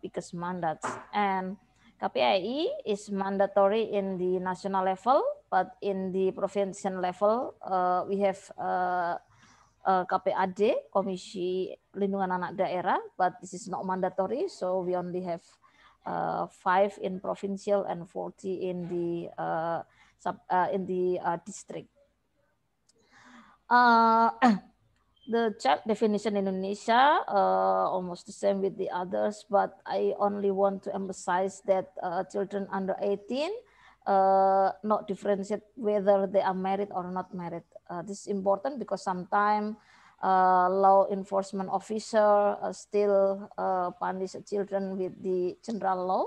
biggest mandate. And KPI is mandatory in the national level, but in the provincial level, we have KPAD, Komisi Perlindungan Anak Daerah, but this is not mandatory, so we only have 5 in provincial and 40 in the district. The child definition in Indonesia almost the same with the others, but I only want to emphasize that children under 18 not differentiate whether they are married or not married. This is important because sometimes law enforcement officer still punish children with the general law,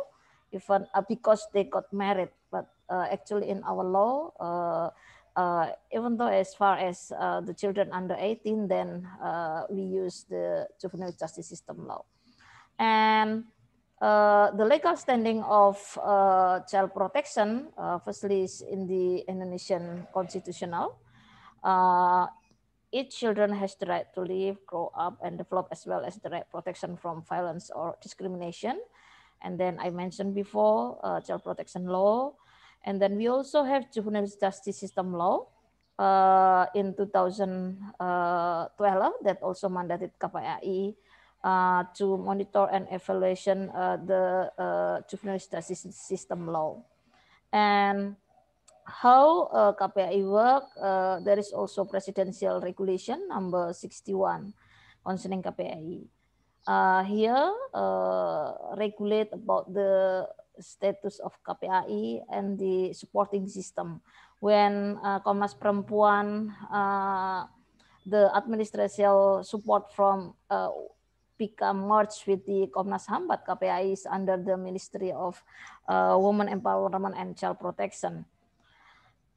even because they got married. But actually in our law, even though as far as the children under 18, then we use the juvenile justice system law. And the legal standing of child protection, firstly is in the Indonesian constitutional. each children has the right to live, grow up, and develop, as well as the right protection from violence or discrimination. And then I mentioned before, child protection law. And then we also have juvenile justice system law in 2012 that also mandated KPAI to monitor and evaluation the juvenile justice system law. And how KPAI work, there is also presidential regulation number 61 concerning KPAI. Here regulate about the status of KPAI and the supporting system. When Komnas Perempuan, the administrative support from become merged with the Komnas HAM, but KPAI is under the Ministry of Women Empowerment and Child Protection.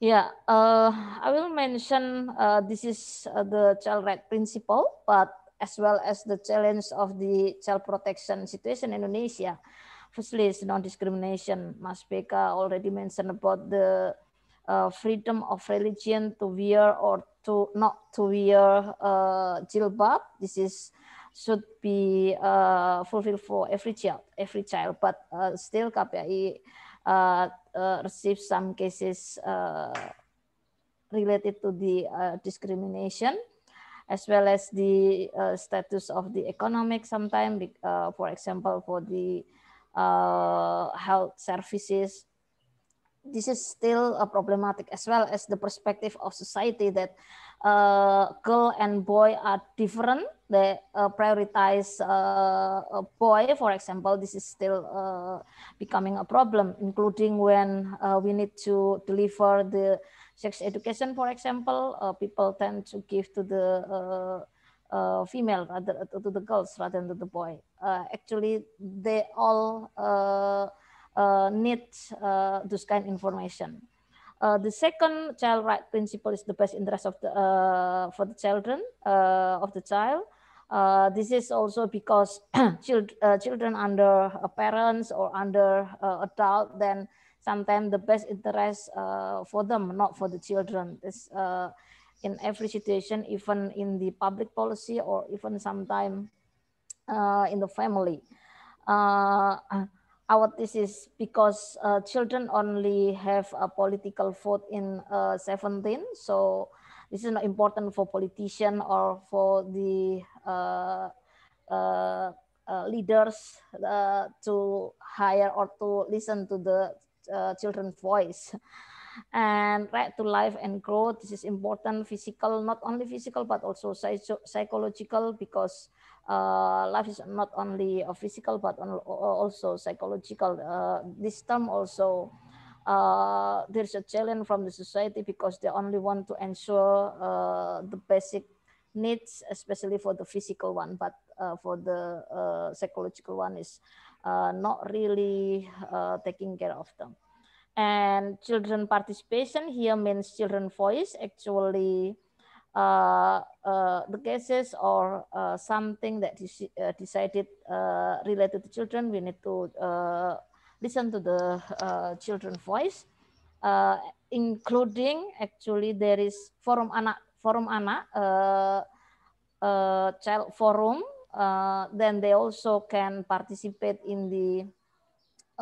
Yeah, I will mention this is the child right principle, but as well as the challenge of the child protection situation in Indonesia. Firstly, is non-discrimination. Mas Beka already mentioned about the freedom of religion to wear or to not to wear jilbab. This is should be fulfilled for every child. But still KPAI receive some cases related to the discrimination, as well as the status of the economic sometimes, for example, for the health services. This is still problematic, as well as the perspective of society that girl and boy are different. They prioritize a boy, for example. This is still becoming a problem, including when we need to deliver the sex education, for example. People tend to give to the female rather to the girls rather than to the boy. Actually, they all need this kind of information. The second child right principle is the best interest of the for the children of the child. This is also because children under parents or under adult, then sometimes the best interest for them, not for the children. This in every situation, even in the public policy or even sometimes in the family. This is because children only have a political vote in 17, so this is not important for politician or for the leaders to hire or to listen to the children's voice. And right to life and growth, this is important. Physical, not only physical but also psychological, because life is not only physical but also psychological. This term also there's a challenge from the society because they only want to ensure the basic needs, especially for the physical one, but for the psychological one is not really taking care of them. And children participation here means children voice. Actually, the cases or something that is decided related to children, we need to listen to the children voice, including actually there is forum anak child forum. Then they also can participate in the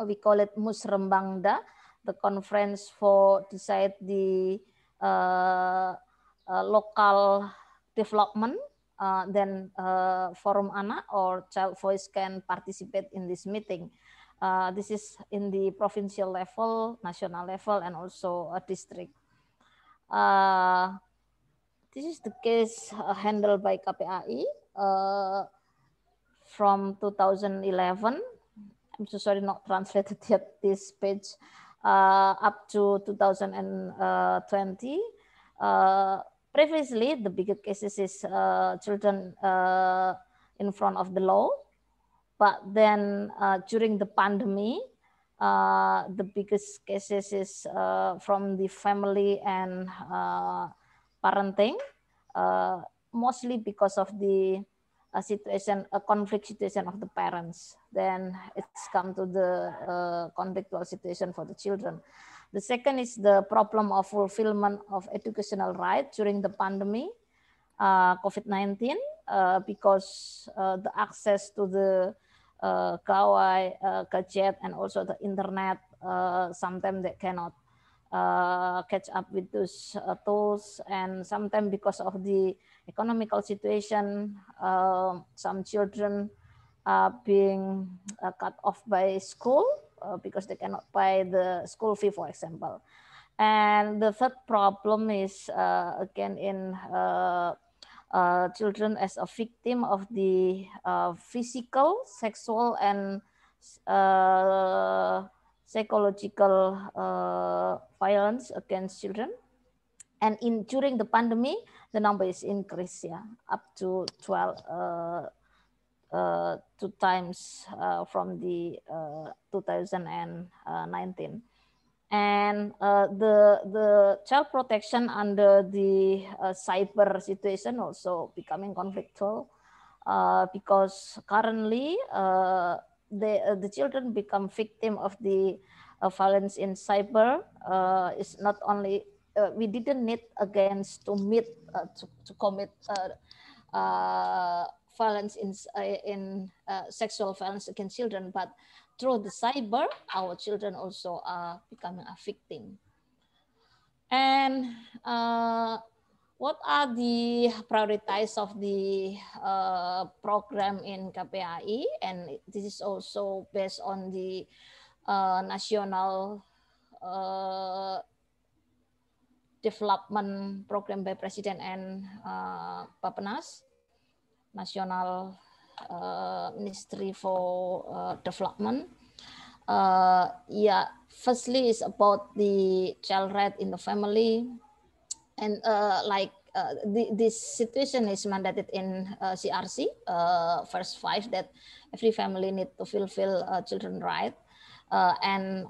we call it Musrembangda, the conference for decide the local development. Then forum anak or child voice can participate in this meeting. This is in the provincial level, national level, and also a district. This is the case handled by KPAI from 2011. I'm so sorry, not translated yet this page, up to 2020. Previously, the bigger cases is children in front of the law. But then during the pandemic, the biggest cases is from the family and parenting, mostly because of the situation, a conflict situation of the parents. Then it's come to the conflictual situation for the children. The second is the problem of fulfillment of educational rights during the pandemic. COVID-19 because the access to the gawai, gadget, and also the internet, sometimes they cannot catch up with those tools, and sometimes because of the economical situation, some children are being cut off by school because they cannot pay the school fee, for example. And the third problem is again in children as a victim of the physical, sexual, and psychological violence against children. And during the pandemic, the number is increased, up to 2 times from the 2019. And the child protection under the cyber situation also becoming conflictual because currently the children become victim of the violence in cyber. Is not only we didn't need against to meet to commit violence in sexual violence against children, but through the cyber, our children also are becoming a victim. And what are the priorities of the program in KPAI? And this is also based on the national development program by President and Bapenas, National Ministry for Development. Firstly is about the child right in the family, and this situation is mandated in CRC verse 5 that every family need to fulfill children right, and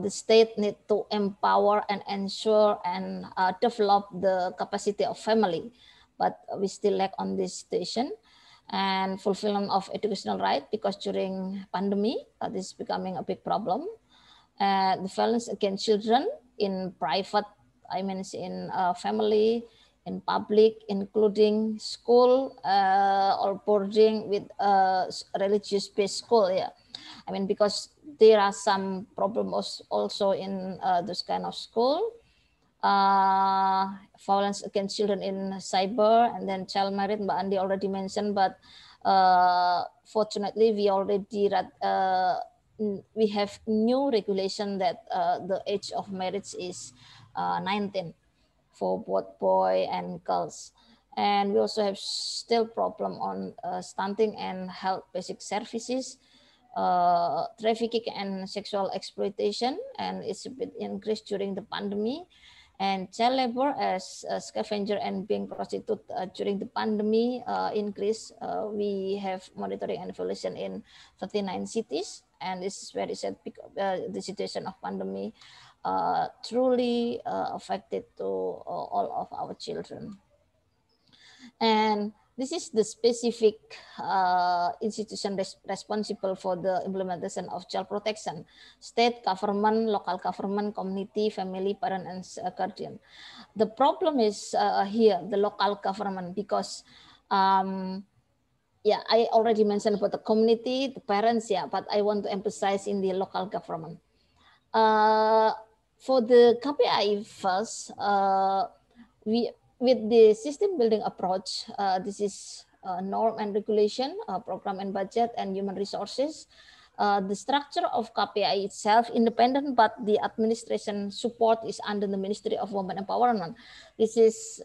the state need to empower and ensure and develop the capacity of family, but we still lack on this situation. And fulfillment of educational right, because during pandemic, this is becoming a big problem. The violence against children in private, I mean in family, in public, including school or boarding with religious-based school. I mean, because there are some problems also in this kind of school. Violence against children in cyber, and then child marriage, Mbak Andi already mentioned, but fortunately we already we have new regulation that the age of marriage is 19 for both boy and girls. And we also have still problem on stunting and health basic services, trafficking and sexual exploitation, and it's a bit increased during the pandemic. And child labor as a scavenger and being prostitute during the pandemic increase. We have monitoring and evaluation in 39 cities, and this is very sad because the situation of pandemic truly affected to all of our children. And this is the specific institution responsible for the implementation of child protection: state, government, local government, community, family, parent, and guardian. The problem is here, the local government, because I already mentioned about the community, the parents, but I want to emphasize in the local government. For the KPI first, with the system building approach, this is norm and regulation, program and budget, and human resources. The structure of KPI itself independent, but the administration support is under the Ministry of Women Empowerment. This is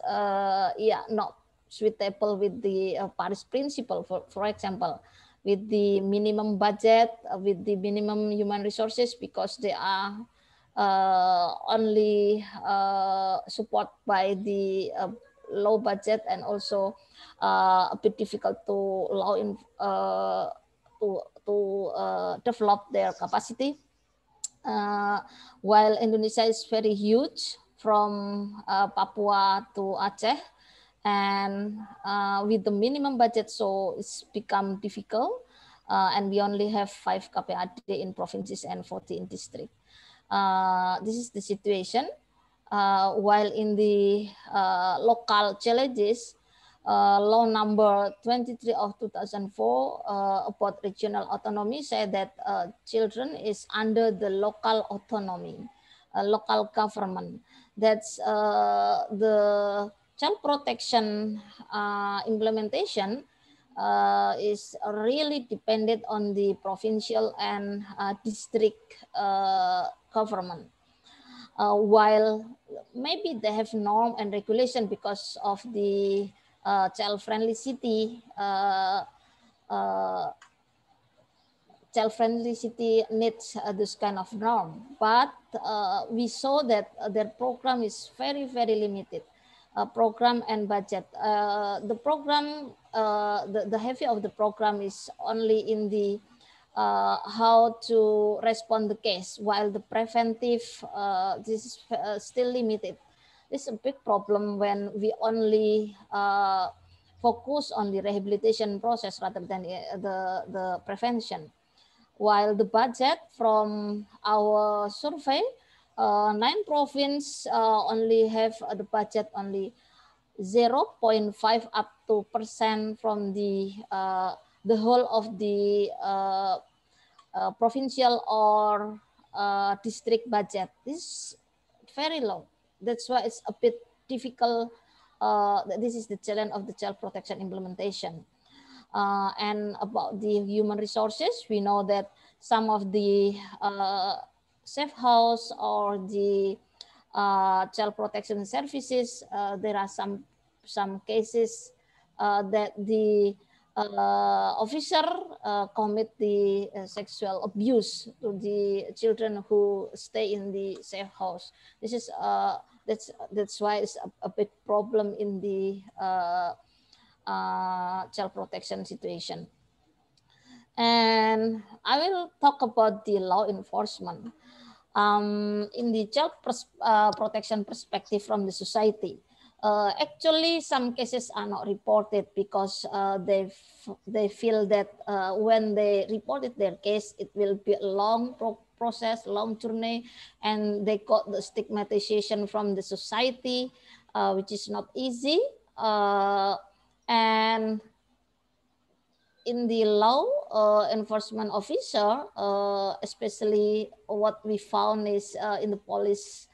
not suitable with the Paris Principle, for example, with the minimum budget, with the minimum human resources, because they are only support by the low budget, and also a bit difficult to allow in to develop their capacity. While Indonesia is very huge, from Papua to Aceh, and with the minimum budget, so it's become difficult, and we only have 5 KPAD in provinces and 40 in district. This is the situation. While in the local challenges, law number 23 of 2004 about regional autonomy said that children is under the local autonomy, local government. That's the child protection implementation is really dependent on the provincial and district government. While maybe they have norm and regulation because of the child-friendly city, child-friendly city needs this kind of norm. But we saw that their program is very, very limited. Program and budget. The program, the heavy of the program is only in the how to respond the case, while the preventive this is still limited. This is a big problem when we only focus on the rehabilitation process rather than the prevention. While the budget from our survey, 9 provinces only have the budget only 0.5 up to % from the whole of the provincial or district budget. This is very low. That's why it's a bit difficult. This is the challenge of the child protection implementation. And about the human resources, we know that some of the safe house or the child protection services, there are some cases that the officer commit the sexual abuse to the children who stay in the safe house. This is that's why it's a big problem in the child protection situation. And I will talk about the law enforcement. In the child protection perspective from the society, actually some cases are not reported because they feel that when they reported their case, it will be a long process, long journey, and they got the stigmatization from the society, which is not easy. And in the law enforcement officer, especially what we found is in the police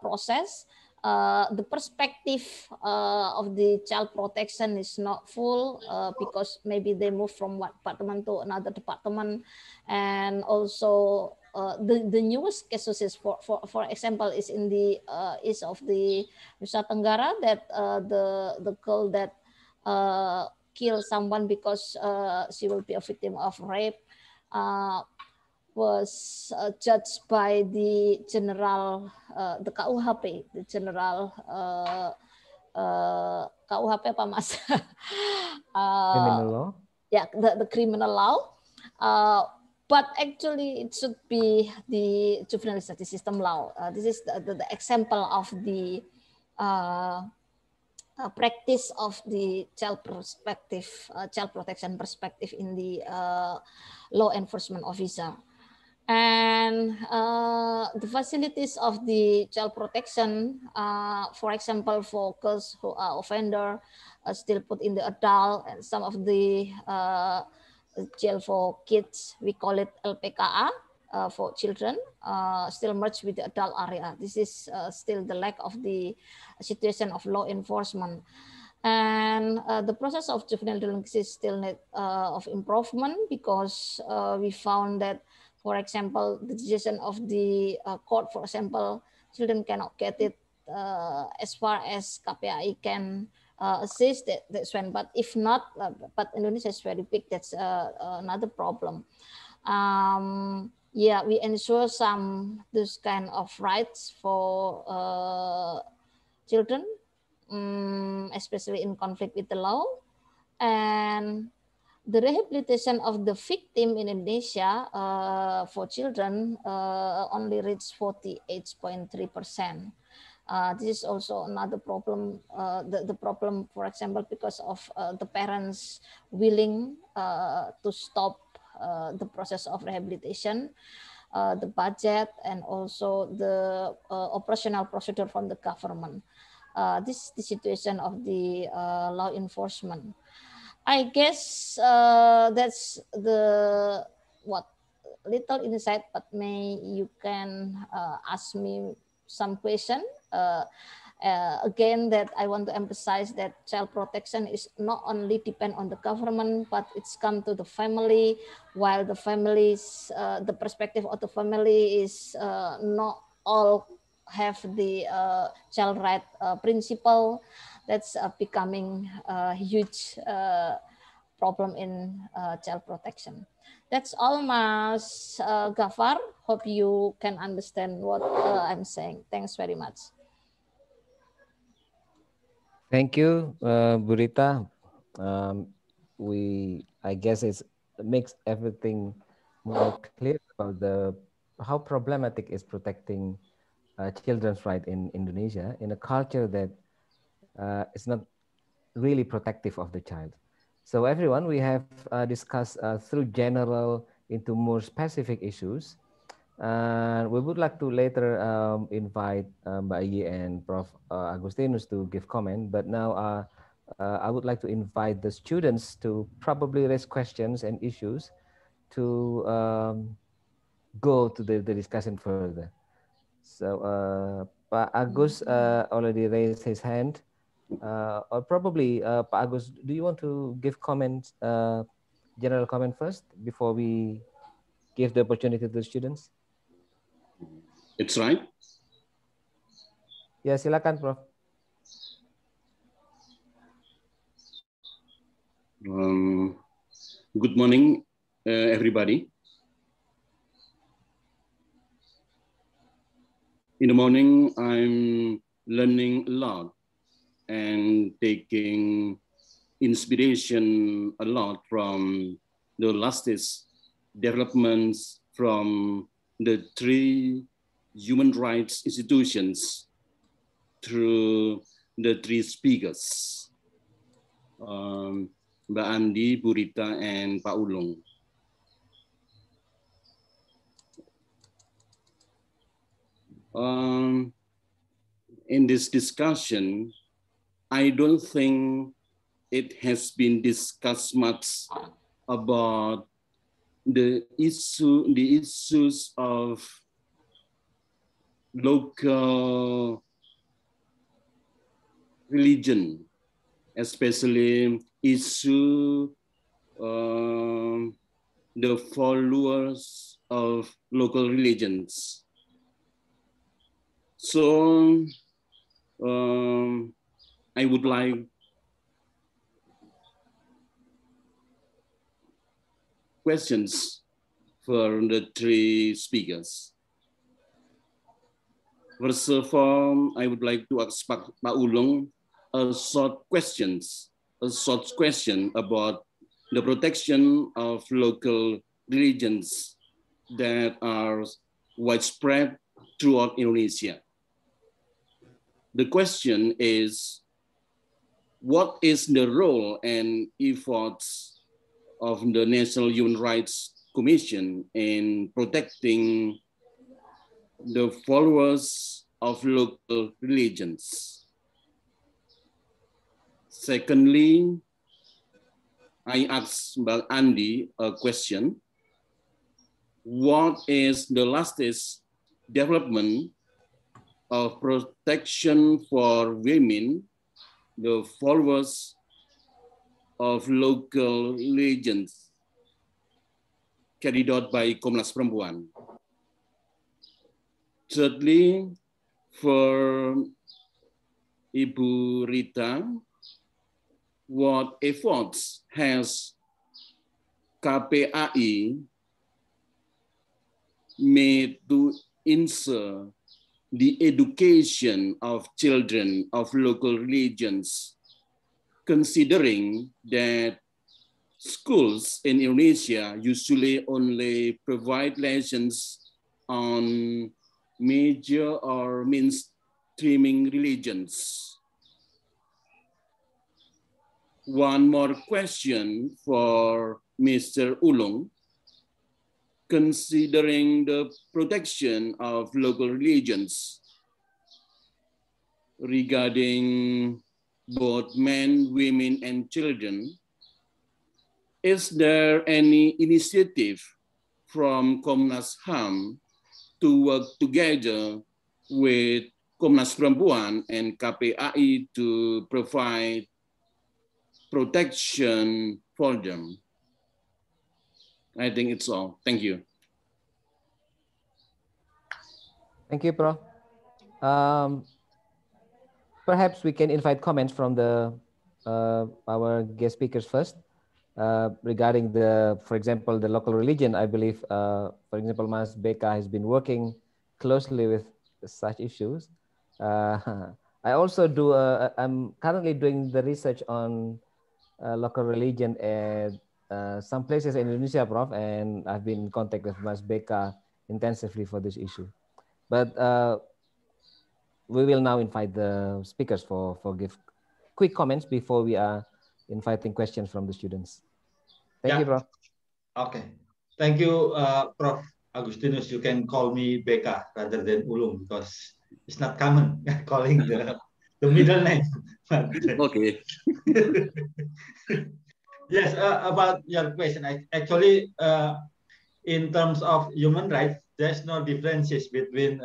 process, the perspective of the child protection is not full because maybe they move from one department to another department. And also the newest cases is for example is in the east of the Nusa Tenggara, that the girl that kill someone because she will be a victim of rape was judged by the general, the KUHP, the general KUHP apa mas? Criminal law? Yeah, the criminal law. But actually it should be the juvenile justice system law. This is the example of the practice of the child perspective, child protection perspective in the law enforcement officer. And the facilities of the child protection, for example, for girls who are offender, still put in the adult, and some of the jail for kids, we call it LPKA, for children, still merged with the adult area. This is still the lack of the situation of law enforcement. And the process of juvenile delinquency is still need of improvement because we found that, for example, the decision of the court, for example, children cannot get it as far as KPAI can assist. That's when, but if not, but Indonesia is very big, that's another problem. Yeah, we ensure some this kind of rights for children, especially in conflict with the law. And the rehabilitation of the victim in Indonesia for children only reached 48.3%. This is also another problem. The problem, for example, because of the parents willing to stop the process of rehabilitation, the budget, and also the operational procedure from the government. this the situation of the law enforcement. I guess that's the what little insight, but may you can ask me some question. Again, that I want to emphasize that child protection is not only depend on the government, but it's come to the family, while the families, the perspective of the family is not all have the child right principle. That's becoming a huge problem in child protection. That's all, Mas Gaffar. Hope you can understand what I'm saying. Thanks very much. Thank you, Bu Rita. I guess it makes everything more clear about how problematic is protecting children's right in Indonesia in a culture that is not really protective of the child. So everyone, we have discussed through general into more specific issues. We would like to later invite Mbak Yi and Prof. Agustinus to give comment, but now I would like to invite the students to probably raise questions and issues to go to the discussion further. So Pak Agus already raised his hand. Or probably, Pak Agus, do you want to give comments, general comment first before we give the opportunity to the students? It's right. Ya, silakan, Prof. Good morning, everybody. In the morning, I'm learning a lot and taking inspiration a lot from the latest developments from the 3 human rights institutions through the 3 speakers, Mbak Andi, Bu Rita, and Pak Ulung. In this discussion, I don't think it has been discussed much about the issues of local religion, especially issue the followers of local religions. So I would like questions for the 3 speakers. First of all, I would like to ask Pak Ulung a short question about the protection of local religions that are widespread throughout Indonesia. The question is, what is the role and efforts of the National Human Rights Commission in protecting the followers of local religions? Secondly, I asked Mbak Andi a question. What is the latest development of protection for women, the followers of local religions, carried out by Komnas Perempuan? Thirdly, for Ibu Rita, what efforts has KPAI made to ensure the education of children of local religions, considering that schools in Indonesia usually only provide lessons on major or mainstreaming religions? One more question for Mr. Ulung. Considering the protection of local religions, regarding both men, women, and children. Is there any initiative from Komnas HAM to work together with Komnas Perempuan and KPAI to provide protection for them? I think it's all. Thank you. Thank you, Prof. Perhaps we can invite comments from the our guest speakers first regarding the, for example, the local religion. I believe, for example, Mas Beka has been working closely with such issues. I also do. I'm currently doing the research on local religion at some places in Indonesia, Prof, and I've been in contact with Mas Beka intensively for this issue. But we will now invite the speakers for give quick comments before we are inviting questions from the students. Thank you, Prof. Okay. Thank you, Prof. Agustinus. You can call me Beka rather than Ulung because it's not common calling the middle name. Okay. Yes, about your question. Actually, in terms of human rights, there's no differences between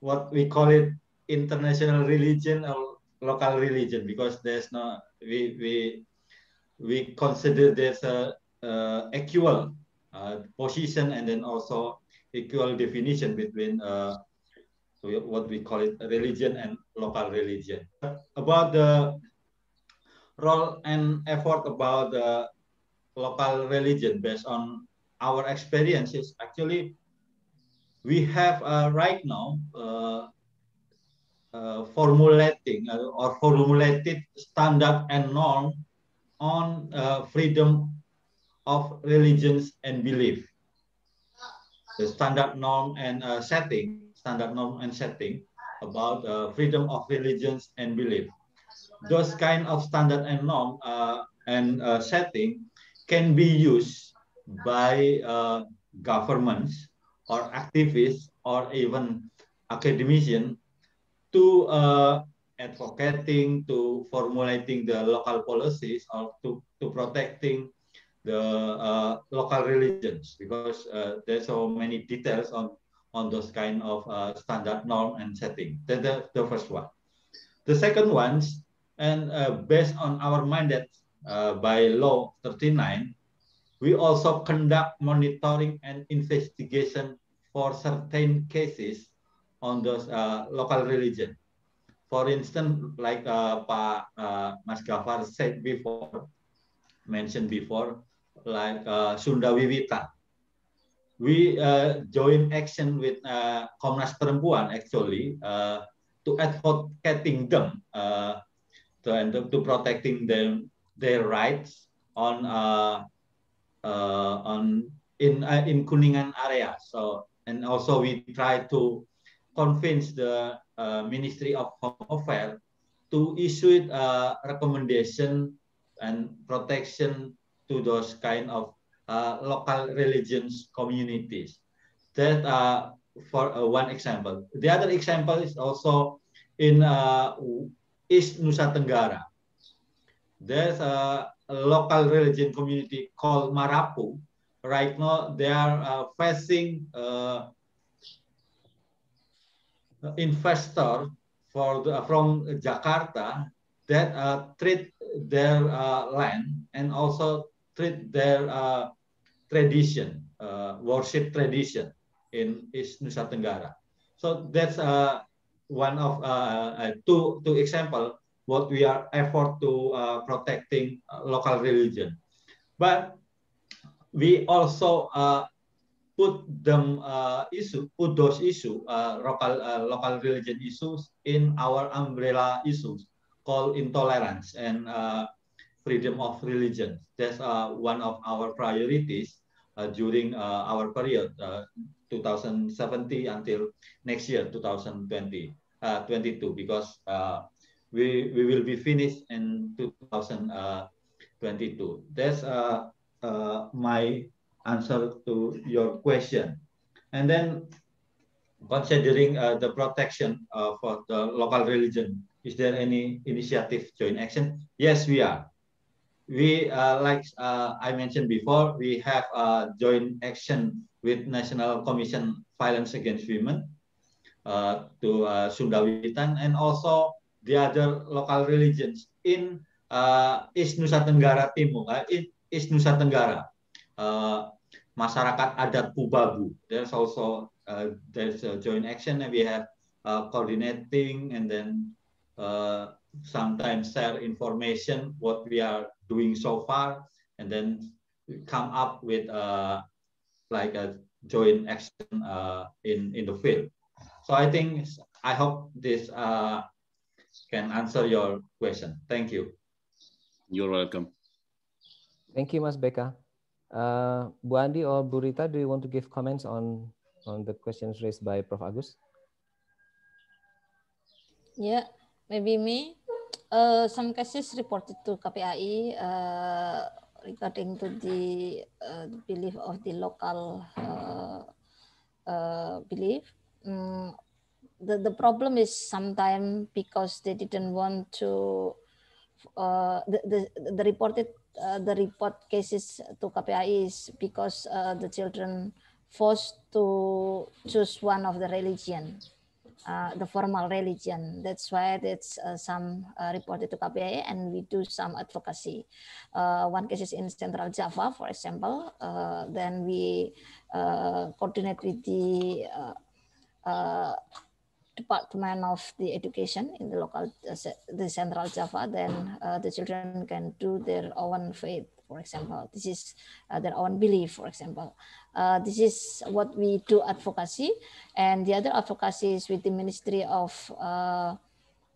what we call it international religion or local religion, because there's no, we consider there's a equal position and then also equal definition between what we call it religion and local religion. About the role and effort about the local religion, based on our experiences, actually we have right now formulated standard and norm on freedom of religions and belief. The standard norm and setting about freedom of religions and belief. Those kind of standard and norm and setting can be used by governments or activists or even academicians to advocating, to formulating the local policies, or to protecting the local religions, because there's so many details on those kind of standard norm and setting. That's the first one. The second one, and based on our mandate by law 39, we also conduct monitoring and investigation for certain cases on those local religion. For instance, like Mas Gaffar said before, mentioned before, like Sunda Wiwita. We join action with Komnas Perempuan actually to advocating them to protecting them their rights on in Kuningan area. So, and also we try to convince the Ministry of Home Affairs to issue recommendation and protection to those kind of local religions communities. That for one example. The other example is also in East Nusa Tenggara. There's a local religion community called Marapu. Right now, they are facing investor from Jakarta that treat their land and also treat their tradition, worship tradition in East Nusa Tenggara. So that's one of two examples what we are effort to protecting local religion. But we also put those issues, local religion issues, in our umbrella issues called intolerance and freedom of religion. That's one of our priorities during our period 2070 until next year 2022, because we will be finished in 2022. That's my answer to your question. And then considering the protection for the local religion, is there any initiative joint action? Yes, we are. We, like I mentioned before, we have a joint action with National Commission Violence Against Women to Sunda Wiwitan, and also the other local religions in East Nusa Tenggara Timur, East Nusa Tenggara, masyarakat adat Pubabu. There's also there's a joint action, and we have coordinating, and then sometimes share information what we are doing so far, and then come up with like a joint action in the field. So I hope this can answer your question. Thank you. You're welcome. Thank you, Mas Beka. Bu Andi or Bu Rita, do you want to give comments on the questions raised by Prof. Agus? Yeah, maybe me. Some cases reported to KPAI regarding to the belief of the local belief. The problem is sometimes because they didn't want to the report cases to KPAI is because the children forced to choose one of the religion, the formal religion. That's why that's some reported to KPAI, and we do some advocacy. One case is in Central Java, for example. Then we coordinate with the Department of the Education in the local, the Central Java. Then the children can do their own faith, for example. This is their own belief, for example. This is what we do advocacy. And the other advocacy is with the Ministry of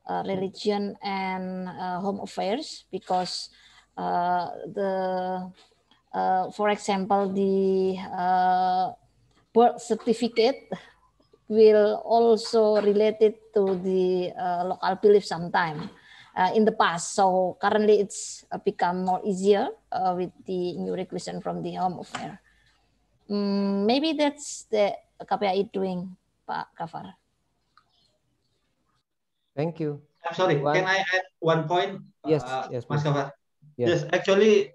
Religion and Home Affairs, because for example, the birth certificate will also related to the local belief sometime in the past. So currently it's become more easier with the new regulation from the Home Affairs. Maybe that's the KPAI doing, Pak Gaffar. Thank you. I'm sorry, can I add one point? Yes, yes, Mas Gaffar. Yes. Yes, actually,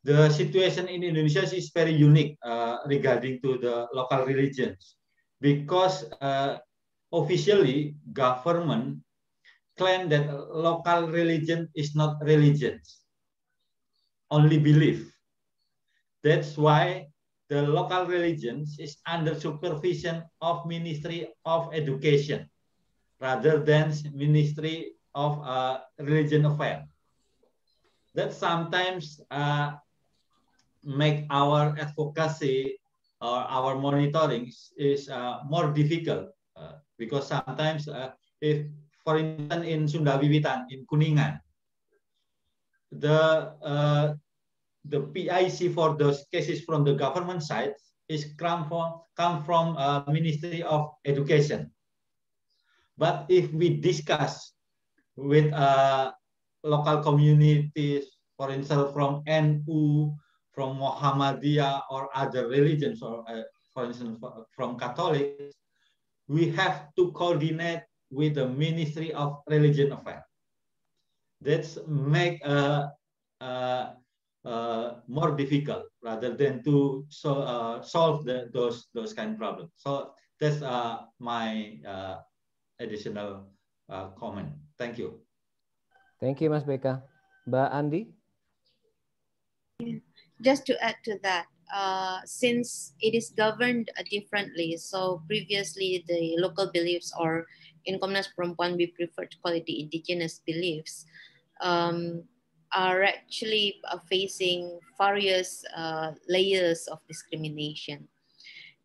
the situation in Indonesia is very unique regarding to the local religions, because officially government claim that local religion is not religions, only belief. That's why the local religions is under supervision of Ministry of Education rather than Ministry of Religion Affairs. That sometimes make our advocacy or our monitoring is more difficult because sometimes if, for instance, in Sunda Wiwitan, in Kuningan, the PIC for those cases from the government side is come from Ministry of Education. But if we discuss with local communities, for instance, from NU, from Muhammadiyah or other religions, or for instance, from Catholics, we have to coordinate with the Ministry of Religion Affairs. That's make more difficult rather than to solve those kind of problems. So that's my additional comment. Thank you. Thank you, Mas Beka. Mbak Andi? Just to add to that, since it is governed differently, so previously the local beliefs, or in Komnas Perempuan we prefer to call it the indigenous beliefs, are actually facing various layers of discrimination.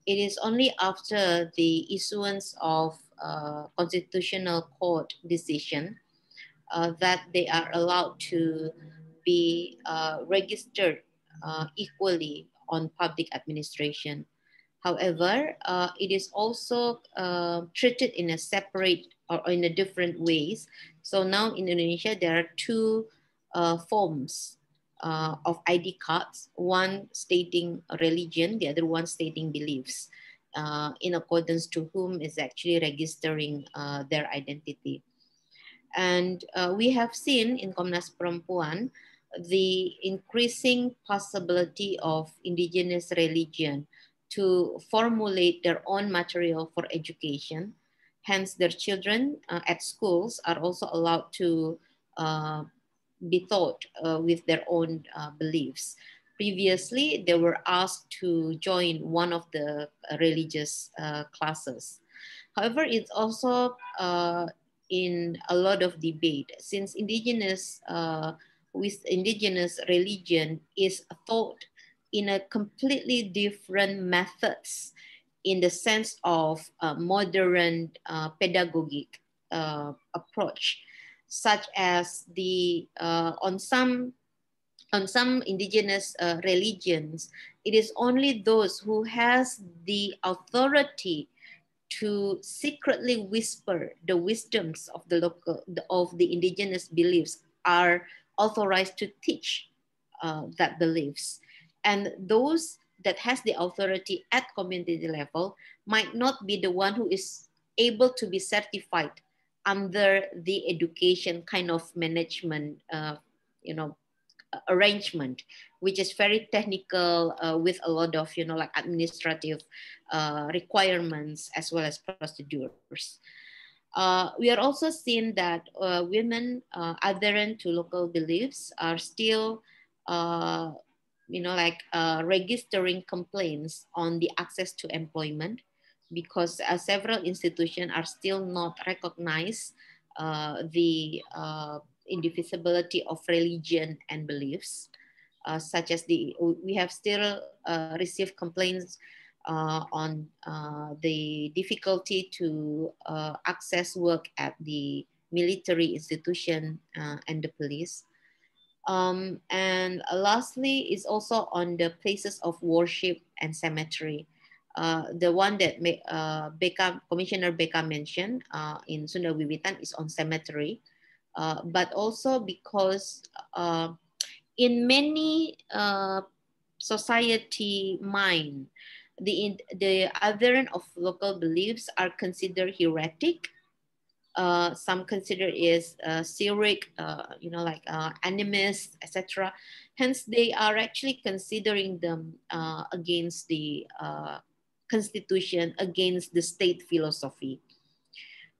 It is only after the issuance of Constitutional Court decision that they are allowed to be registered equally on public administration. However, it is also treated in a separate or in a different ways. So now in Indonesia, there are two forms of ID cards, one stating religion, the other one stating beliefs. in accordance to whom is actually registering their identity. And we have seen in Komnas Perempuan the increasing possibility of indigenous religion to formulate their own material for education. Hence, their children at schools are also allowed to be taught with their own beliefs. Previously, they were asked to join one of the religious classes. However, it's also in a lot of debate, since indigenous with indigenous religion is taught in a completely different methods in the sense of modern pedagogic approach, such as the on some indigenous religions, it is only those who has the authority to secretly whisper the wisdoms of the indigenous beliefs are authorized to teach that beliefs. And those that has the authority at community level might not be the one who is able to be certified under the education kind of management, arrangement, which is very technical with a lot of, like administrative requirements as well as procedures. We are also seeing that women adherent to local beliefs are still, registering complaints on the access to employment, because several institutions are still not recognized the indivisibility of religion and beliefs, such as we have still received complaints on the difficulty to access work at the military institution and the police. And lastly is also on the places of worship and cemetery. The one that Commissioner Beka mentioned in Sunda Wiwitan is on cemetery, but also because in many society mind, the adherent of local beliefs are considered heretic. Some consider is Syriac, animist, etc. Hence, they are actually considering them against the constitution, against the state philosophy.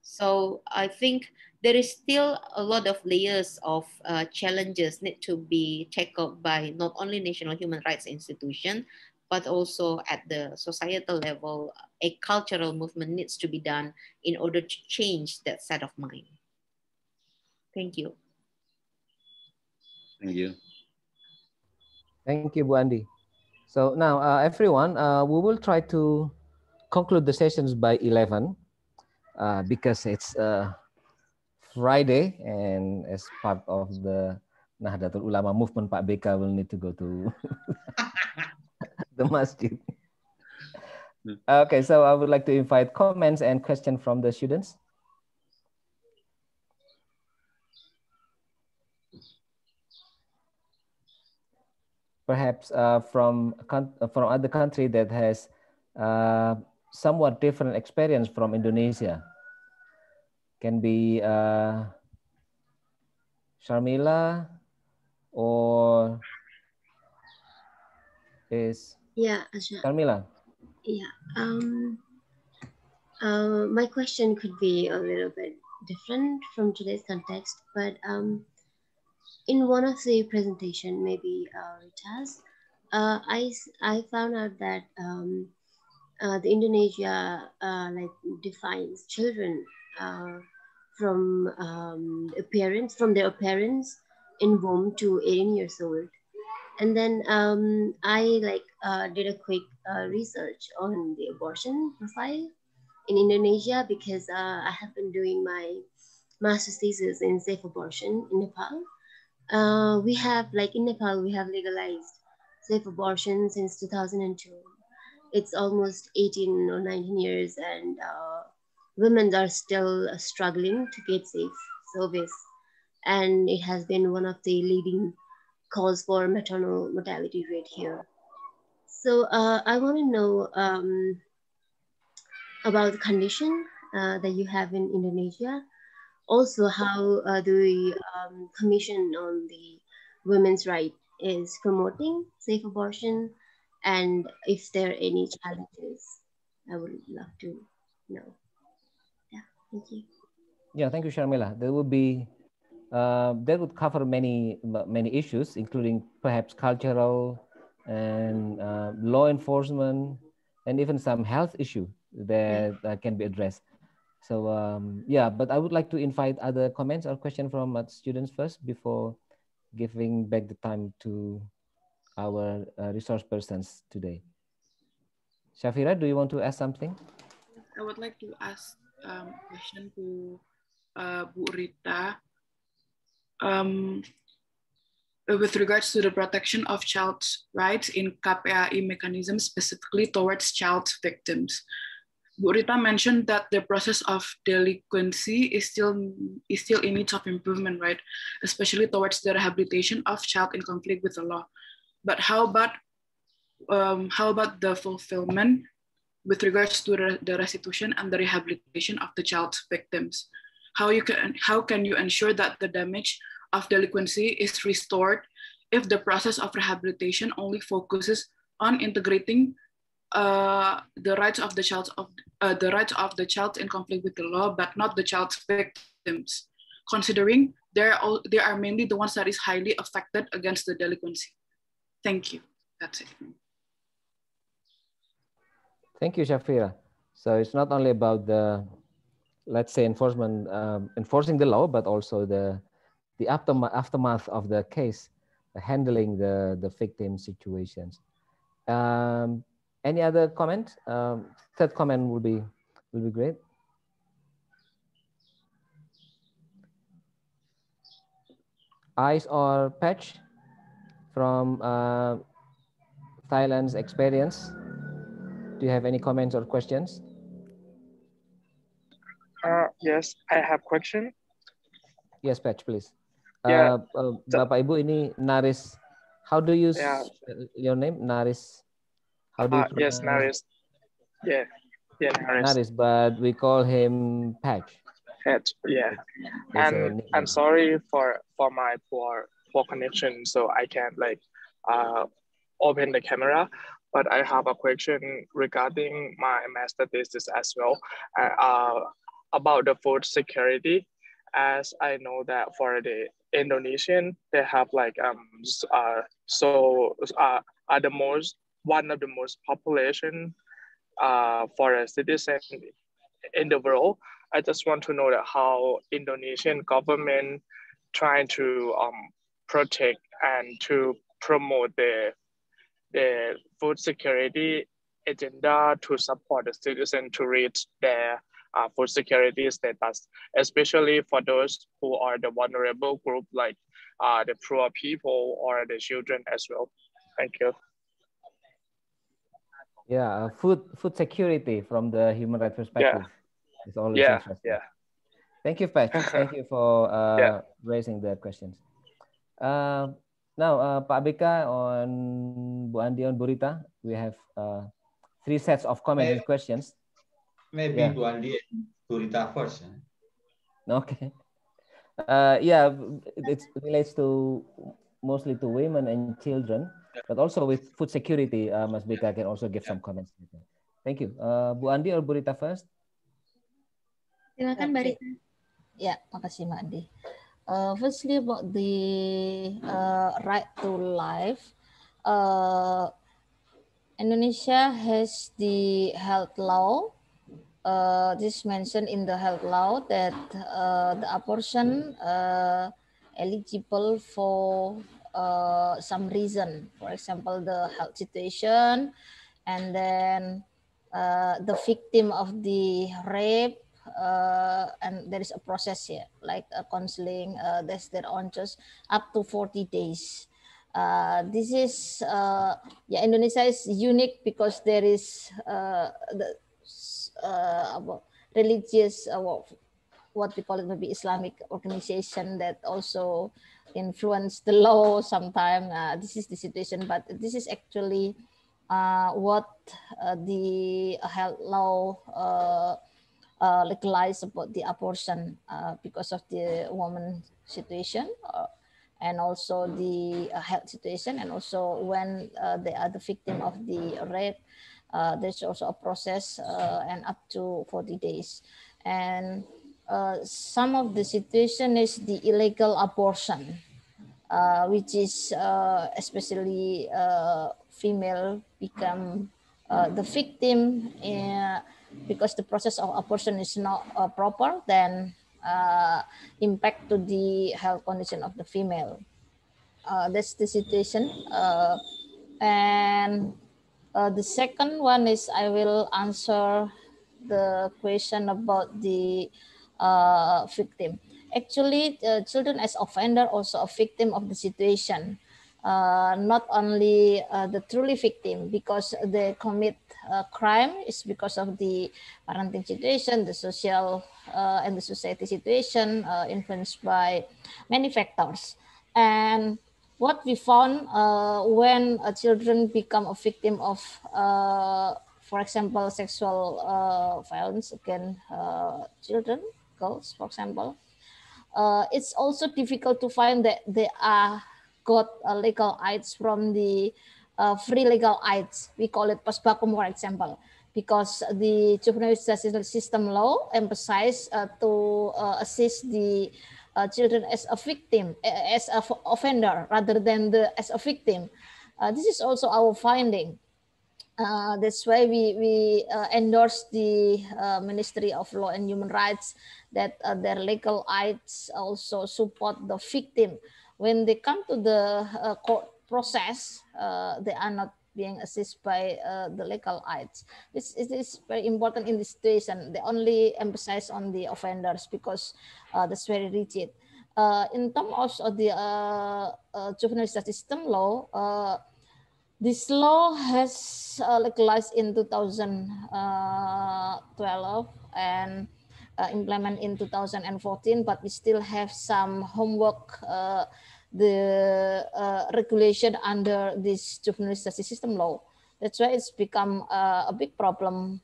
So I think there is still a lot of layers of challenges need to be tackled by not only national human rights institution, but also at the societal level. A cultural movement needs to be done in order to change that set of mind. Thank you. Thank you. Thank you, Bu Andi. So now, everyone, we will try to conclude the sessions by 11 because it's Friday, and as part of the Nahdlatul Ulama movement, Pak Beka will need to go to the masjid. Okay, so I would like to invite comments and questions from the students. Perhaps from other country that has somewhat different experience from Indonesia. Can be Sharmila or is Sharmila? Yeah. My question could be a little bit different from today's context, but in one of the presentation, maybe Rita's, I found out that the Indonesia defines children from their appearance in womb to 18 years old. And then I did a quick research on the abortion profile in Indonesia, because I have been doing my master's thesis in safe abortion in Nepal. In Nepal, we have legalized safe abortion since 2002. It's almost 18 or 19 years, and women are still struggling to get safe service. And it has been one of the leading cause for maternal mortality rate here. So I want to know about the condition that you have in Indonesia. Also, how the Commission on the Women's Right is promoting safe abortion, and if there are any challenges, I would love to know. Yeah, thank you. Yeah, thank you, Sharmila. There would be that would cover many issues, including perhaps cultural and law enforcement, and even some health issue that can be addressed. So yeah, but I would like to invite other comments or questions from students first before giving back the time to our resource persons today. Shafira, do you want to ask something? I would like to ask a question to Bu Rita. With regards to the protection of child's rights in KPAI mechanism, specifically towards child victims. Bu Rita mentioned that the process of delinquency is still in need of improvement, right? Especially towards the rehabilitation of child in conflict with the law. But how about the fulfillment with regards to the restitution and the rehabilitation of the child's victims? How can you ensure that the damage of delinquency is restored if the process of rehabilitation only focuses on integrating the rights of the child in conflict with the law, but not the child's victims, considering they are mainly the ones that is highly affected against the delinquency? Thank you. That's it. Thank you, Shafira. So it's not only about the, let's say, enforcing the law, but also the aftermath of the case, handling the victim situations. Any other comment? Third comment will be great. Eyes or Patch from Thailand's experience. Do you have any comments or questions? Yes, I have question. Yes, Patch, please. Yeah. Bapak Ibu, ini Naris. How do you your name? Naris. How do you yes, Naris. Yeah, Naris. Naris, but we call him Patch. Patch, yeah. And I'm sorry for my poor connection, so I can't like open the camera. But I have a question regarding my master thesis as well about the food security. As I know that for the Indonesian, they have like one of the most population for a citizen in the world. I just want to know that how Indonesian government trying to protect and to promote the food security agenda to support the citizen to reach their food security status, especially for those who are the vulnerable group, like the poor people or the children as well. Thank you. Yeah, food security from the human rights perspective is always interesting. Yeah. Thank you, Pat. Thank you for raising the questions. Now, Pak Beka on Bu Andi on Bu Rita, we have 3 sets of comments and questions. Maybe Bu Andi and Bu Rita first. Okay. Yeah, it relates to mostly to women and children, but also with food security. Mas Beka can also give some comments. Thank you. Bu Andi or Bu Rita first? Silakan, Mbak Rita. Ya, makasih Mbak Andi. Firstly, about the right to life, Indonesia has the health law. This mentioned in the health law that the abortion eligible for some reason, for example, the health situation, and then the victim of the rape, and there is a process here, like counseling, that's their own choice, up to 40 days. This is, Indonesia is unique because there is religious, what we call it, maybe Islamic organization that also influence the law sometimes. This is the situation, but this is actually what the health law legalized about the abortion because of the woman situation, and also the health situation, and also when they are the victim of the rape, there's also a process and up to 40 days. And some of the situation is the illegal abortion, which is especially female become the victim because the process of abortion is not proper, then impact to the health condition of the female. That's the situation. And the second one is I will answer the question about the victim. Actually, children as offender also a victim of the situation. Not only the truly victim because they commit crime is because of the parenting situation, the social and the society situation influenced by many factors. And what we found when children become a victim of, for example, sexual violence against children, girls, for example, it's also difficult to find that they are got legal aids from the free legal aids. We call it pasbakum, for example, because the juvenile justice system law emphasize to assist the children as a victim, as a offender, rather than as a victim. This is also our finding. That's why we endorse the Ministry of Law and Human Rights that their legal aids also support the victim. When they come to the court process, they are not being assisted by the legal aids. It is very important in this situation. They only emphasize on the offenders because that's very rigid. In terms of the juvenile justice system law, this law has legalized in 2012 and implemented in 2014, but we still have some homework, the regulation under this juvenile justice system law. That's why it's become a big problem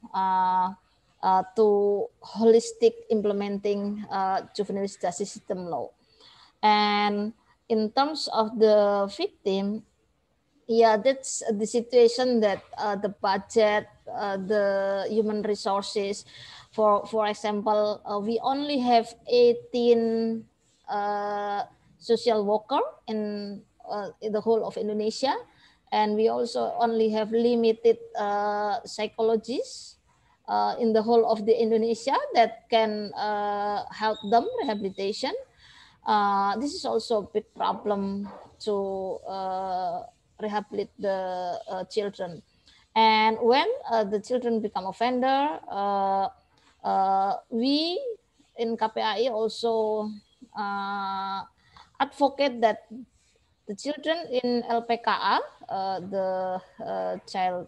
to holistic implementing juvenile justice system law. And in terms of the victim, yeah, that's the situation that the budget, the human resources, for example, we only have 18 social worker in the whole of Indonesia, and we also only have limited psychologists in the whole of the Indonesia that can help them rehabilitation. This is also a big problem to rehabilitate the children. And when the children become offender, we in KPAI also advocate that the children in LPKA, the child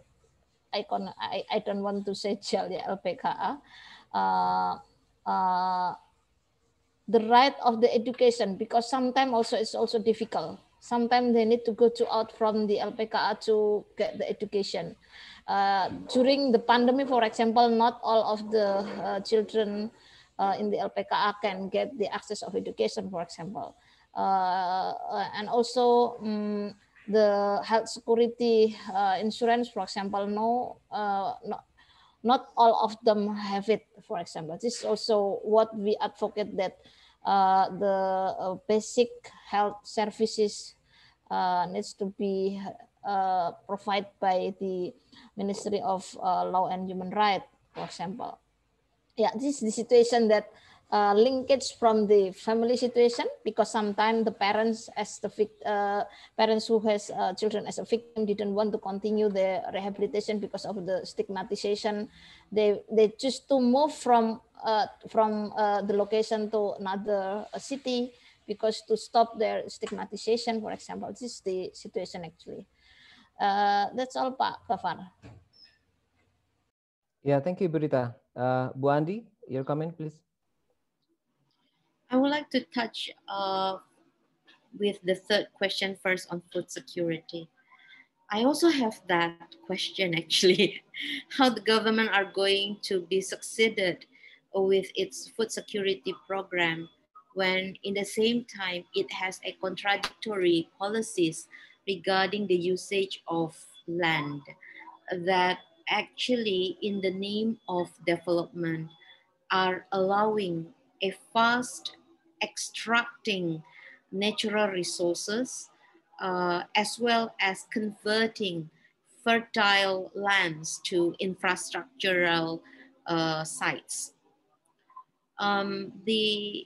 icon, I don't want to say child, yeah, LPKA, the right of the education, because sometimes also it's also difficult. Sometimes they need to go out from the LPKA to get the education. During the pandemic, for example, not all of the children in the LPKA can get the access of education, for example. And also the health security insurance, for example, not all of them have it, for example. This is also what we advocate, that the basic health services needs to be provided by the Ministry of Law and Human Rights, for example. Yeah, this is the situation that linkage from the family situation, because sometimes the parents as the parents who has children as a victim didn't want to continue the rehabilitation because of the stigmatization. They choose to move from the location to another city because to stop their stigmatization, for example. This is the situation actually. That's all, Pak Gaffar. Yeah, thank you, Rita. Bu Andi, your comment, please. I would like to touch with the third question first on food security. I also have that question actually, how the government are going to be succeeded with its food security program when in the same time it has a contradictory policies regarding the usage of land that actually in the name of development are allowing a fast extracting natural resources as well as converting fertile lands to infrastructural sites. The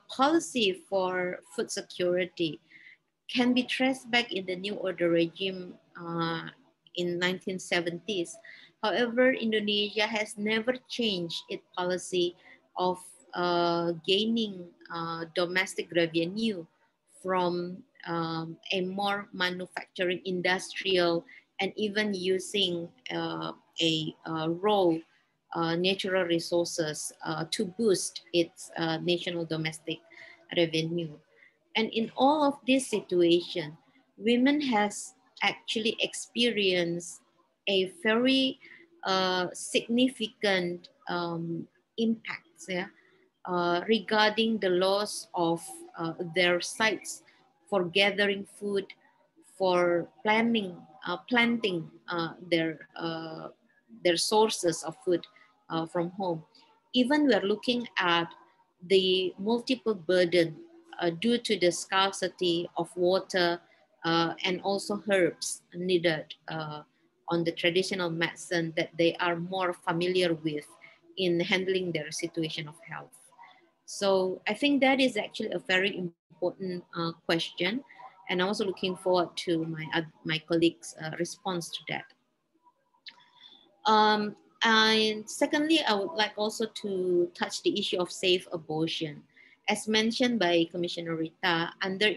policy for food security can be traced back in the New Order regime in 1970s. However, Indonesia has never changed its policy of gaining domestic revenue from a more manufacturing industrial and even using raw natural resources to boost its national domestic revenue. And in all of this situation, women has actually experienced a very significant impact, yeah, regarding the loss of their sites for gathering food, for planting their sources of food from home. Even we're looking at the multiple burden due to the scarcity of water and also herbs needed on the traditional medicine that they are more familiar with in handling their situation of health. So I think that is actually a very important question, and I'm also looking forward to my colleagues' response to that. And secondly, I would like also to touch the issue of safe abortion. As mentioned by Commissioner Rita, under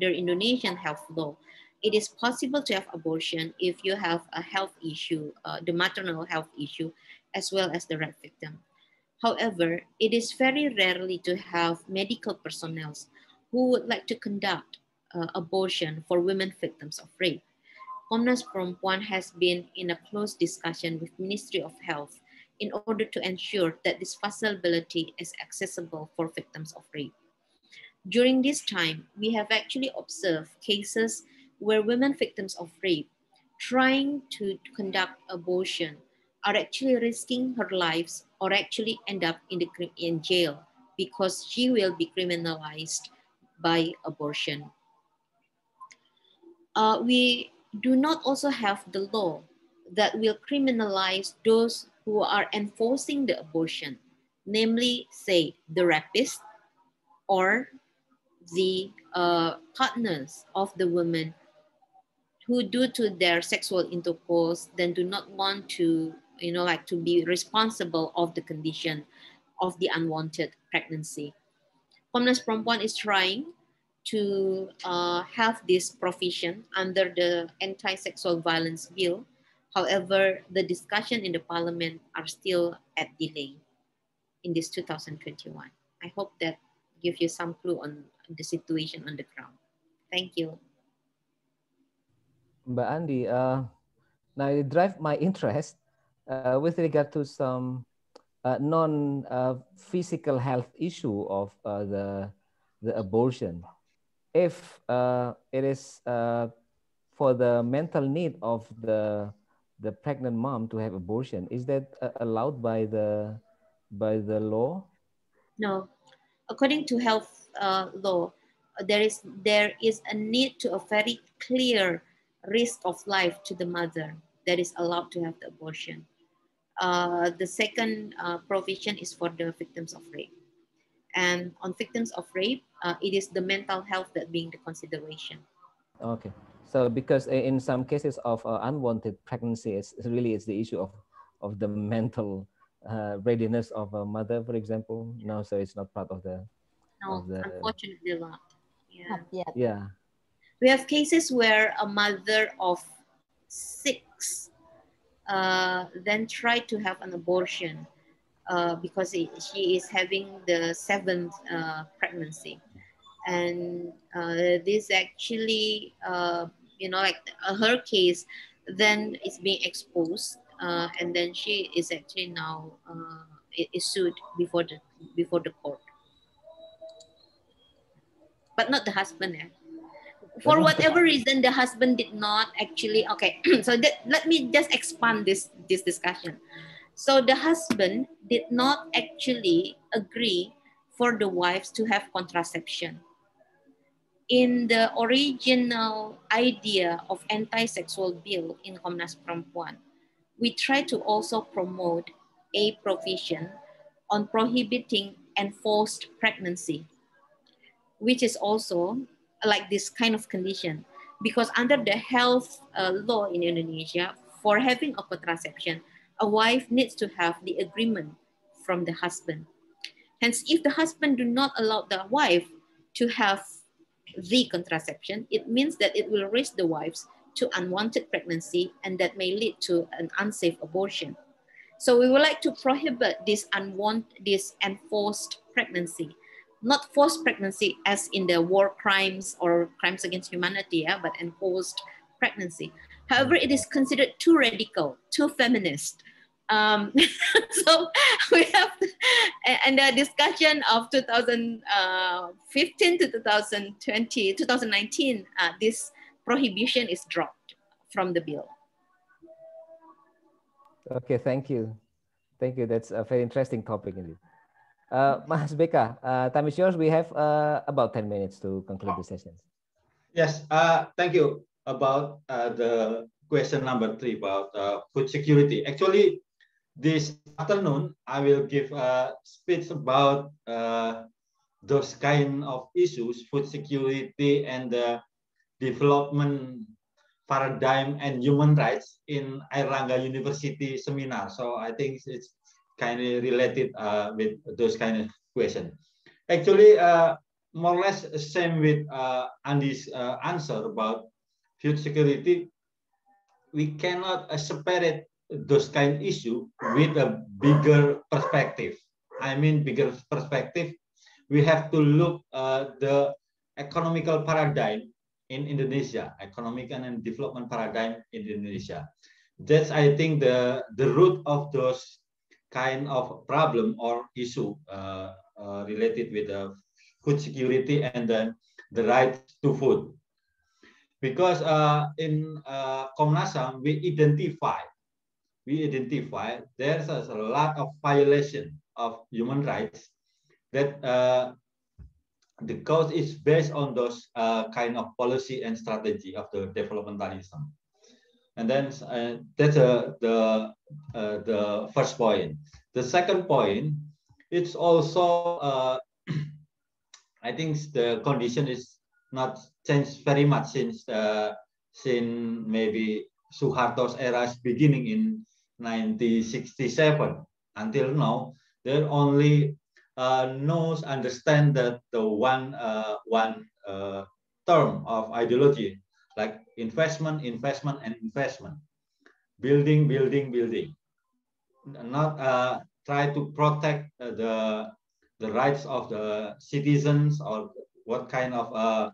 Indonesian health law, it is possible to have abortion if you have a health issue, the maternal health issue, as well as the rape victim. However, it is very rarely to have medical personnel who would like to conduct abortion for women victims of rape. Komnas Perempuan has been in a close discussion with Ministry of Health in order to ensure that this facility is accessible for victims of rape. During this time, we have actually observed cases where women victims of rape trying to conduct abortion are actually risking her lives or actually end up in jail because she will be criminalized by abortion. We do not also have the law that will criminalize those who are enforcing the abortion, namely, say, the rapist or the partners of the woman who, due to their sexual intercourse, then do not want to, to be responsible of the condition of the unwanted pregnancy. Komnas Perempuan is trying to have this provision under the Anti-Sexual Violence Bill. However, the discussion in the Parliament are still at delay in this 2021. I hope that gives you some clue on the situation on the ground. Thank you. Mbak Andi, now it drive my interest with regard to some non-physical health issue of the abortion. If it is for the mental need of the pregnant mom to have abortion, is that allowed by the law? No, according to health law, there is a need to a very clear risk of life to the mother that is allowed to have the abortion. The second provision is for the victims of rape. And on victims of rape, it is the mental health that being the consideration. Okay. So because in some cases of unwanted pregnancy, it's the issue of the mental readiness of a mother, for example. No, so it's not part of the. No, unfortunately not. Yeah. Not yet. Yeah. We have cases where a mother of 6 then tried to have an abortion because she is having the 7th pregnancy. And this actually you know, like her case then is being exposed, and then she is actually now is sued before the court, but not the husband. Yeah. For whatever reason, the husband did not actually. Okay, so let me just expand this discussion. So the husband did not actually agree for the wives to have contraception. In the original idea of anti-sexual bill in Komnas Perempuan, we try to also promote a provision on prohibiting enforced pregnancy, which is also like this kind of condition, because under the health law in Indonesia, for having a contraception, a wife needs to have the agreement from the husband. Hence, if the husband do not allow the wife to have the contraception, it means that it will risk the wives to unwanted pregnancy, and that may lead to an unsafe abortion. So we would like to prohibit this enforced pregnancy, not forced pregnancy as in the war crimes or crimes against humanity, yeah, but enforced pregnancy. However, it is considered too radical, too feminist. So we have, and the discussion of 2015 to 2019, this prohibition is dropped from the bill. Okay, thank you. Thank you. That's a very interesting topic indeed. Mas Beka, time is yours. We have about 10 minutes to conclude the session. Yes, thank you. About the question number 3 about food security. Actually, this afternoon, I will give a speech about those kind of issues, food security and the development paradigm and human rights in Airlangga University seminar. So I think it's kind of related with those kind of questions. Actually, more or less same with Andy's answer about food security. We cannot separate those kind of issue with a bigger perspective. I mean, bigger perspective. We have to look the economical paradigm in Indonesia, economic and development paradigm in Indonesia. That's, I think, the root of those kind of problem or issue related with the food security and then the right to food. Because in Komnas HAM, we identify there's a lot of violation of human rights that the cause is based on those kind of policy and strategy of the developmentalism. And then that's the first point. The second point, it's also, I think the condition is not changed very much since maybe Suharto's era's beginning in 1967 until now. There only understand that the one term of ideology, like investment, building, not try to protect the rights of the citizens or what kind of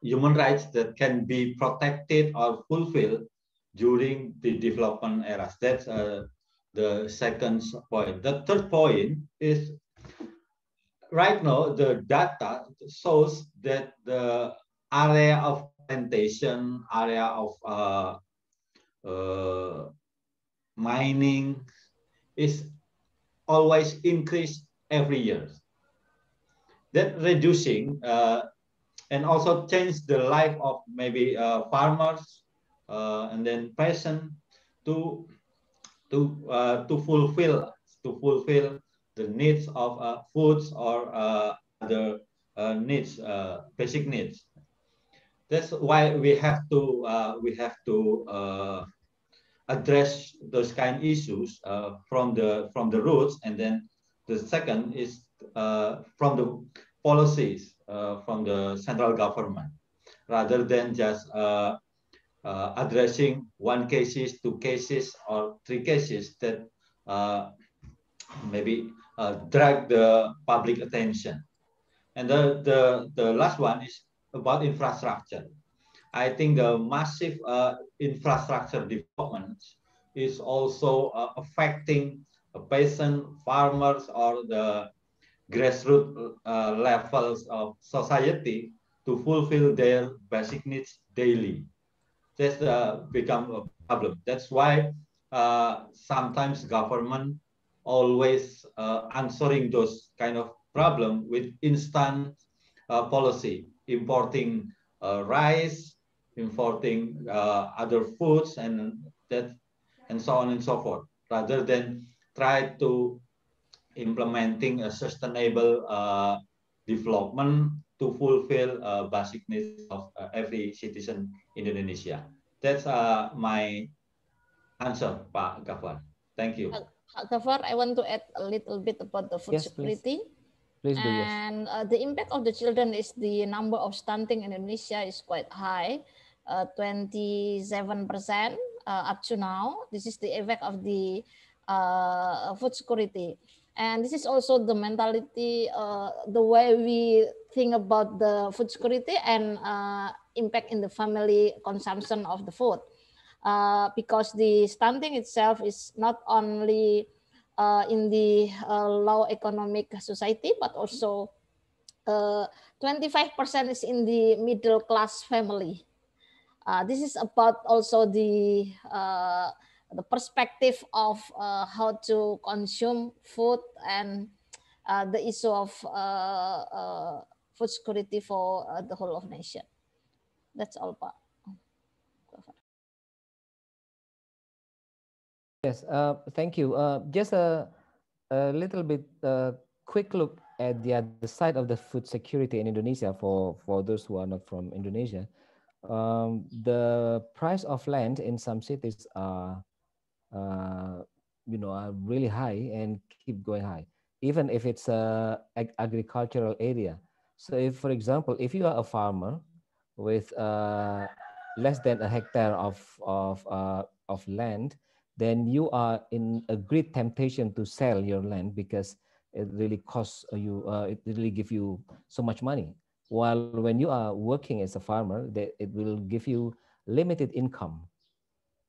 human rights that can be protected or fulfilled during the development eras. That's the second point. The third point is right now the data shows that the area of plantation, area of mining is always increased every year. That reducing and also change the life of maybe farmers and then peasant to fulfill the needs of foods or other needs, basic needs. That's why we have to address those kind of issues from the roots, and then the second is from the policies from the central government, rather than just addressing one cases, two cases, or three cases that maybe drag the public attention. And the last one is about infrastructure. I think the massive infrastructure development is also affecting peasant farmers or the grassroots levels of society to fulfill their basic needs daily. That's become a problem. That's why sometimes government always answering those kind of problem with instant policy, importing rice, importing other foods, and that, and so on and so forth, rather than try to implementing a sustainable development to fulfill basic needs of every citizen in Indonesia. That's my answer, Pak Gaffar. Thank you. Pak Gaffar, I want to add a little bit about the food security. Please do, yes. And the impact of the children is the number of stunting in Indonesia is quite high, 27% up to now. This is the effect of the food security. And this is also the mentality, the way we think about the food security and impact in the family consumption of the food. Because the stunting itself is not only in the low economic society, but also 25% is in the middle class family. This is about also the perspective of how to consume food and the issue of food security for the whole of nation. That's all, Pak. Yes, thank you. Just a little bit quick look at the other side of the food security in Indonesia for those who are not from Indonesia. The price of land in some cities are, are really high and keep going high, even if it's a agricultural area. So if, for example, if you are a farmer with less than a hectare of land, then you are in a great temptation to sell your land because it really costs you, it really gives you so much money. While when you are working as a farmer, it will give you limited income.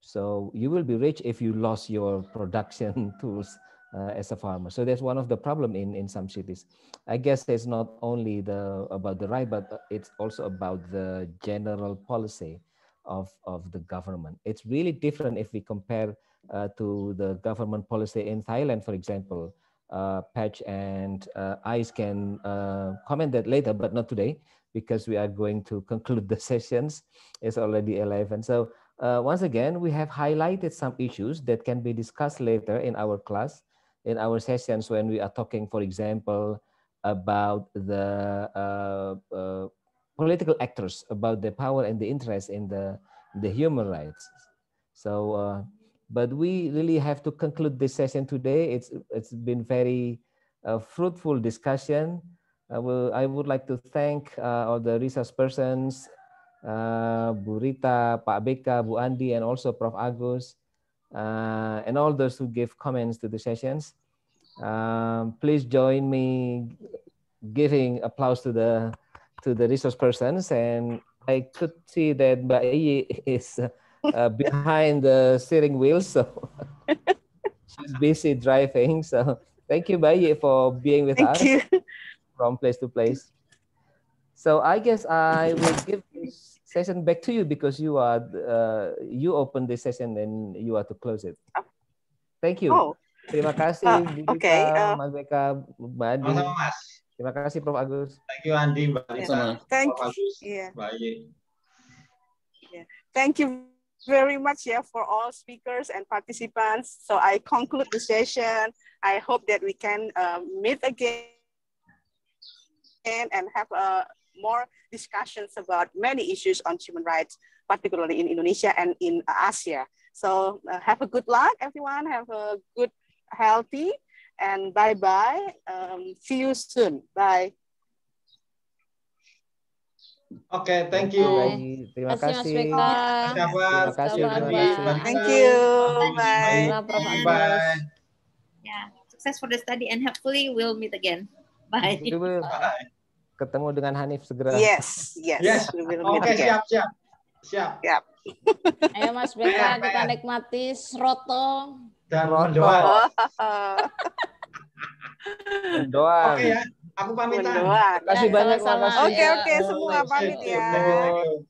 So you will be rich if you lost your production tools as a farmer. So that's one of the problem in some cities. I guess it's not only about the right, but it's also about the general policy of the government. It's really different if we compare to the government policy in Thailand, for example. Patch and Ice can comment that later, but not today, because we are going to conclude the sessions. It's already 11. So once again, we have highlighted some issues that can be discussed later in our class, in our sessions when we are talking, for example, about the political actors, about the power and the interest in the human rights. So, but we really have to conclude this session today. It's been very fruitful discussion. I would like to thank all the resource persons, Bu Rita, Pak Beka, Bu Andi, and also Prof. Agus, and all those who gave comments to the sessions. Please join me giving applause to the resource persons. And I could see that Mbak Iyi is behind the steering wheel, so she's busy driving. So thank you, Mbak Iyi, for being with us from place to place. So I guess I will give this session back to you because you are you open this session and you are to close it. Thank you. Oh. Terima kasih Bu Rita, Mas Beka, Mbak Andi. Terima kasih Prof. Agus. Thank you Andi, Mbak Rita, Prof. Agus, Mbak Iyi. Thank you very much for all speakers and participants. So I conclude the session. I hope that we can meet again and have more discussions about many issues on human rights, particularly in Indonesia and in Asia. So have a good luck, everyone. Have a good, healthy, and bye-bye. See you soon. Bye. Okay, thank you. Terima kasih. Terima kasih. Thank you. Bye. Bye. Yeah, success for the study, and hopefully we'll meet again. Bye. Bye. ketemu dengan Hanif segera. Yes. We will meet Oke, again. siap. Ayo Mas Beka, kita nikmati Sroto. Dan Roto. mendoan. Mendoan. Oke ya, aku pamitan. Mendoan. Terima kasih banyak. Sama-sama. Makasih. Oke, semua pamit ya. Thank you.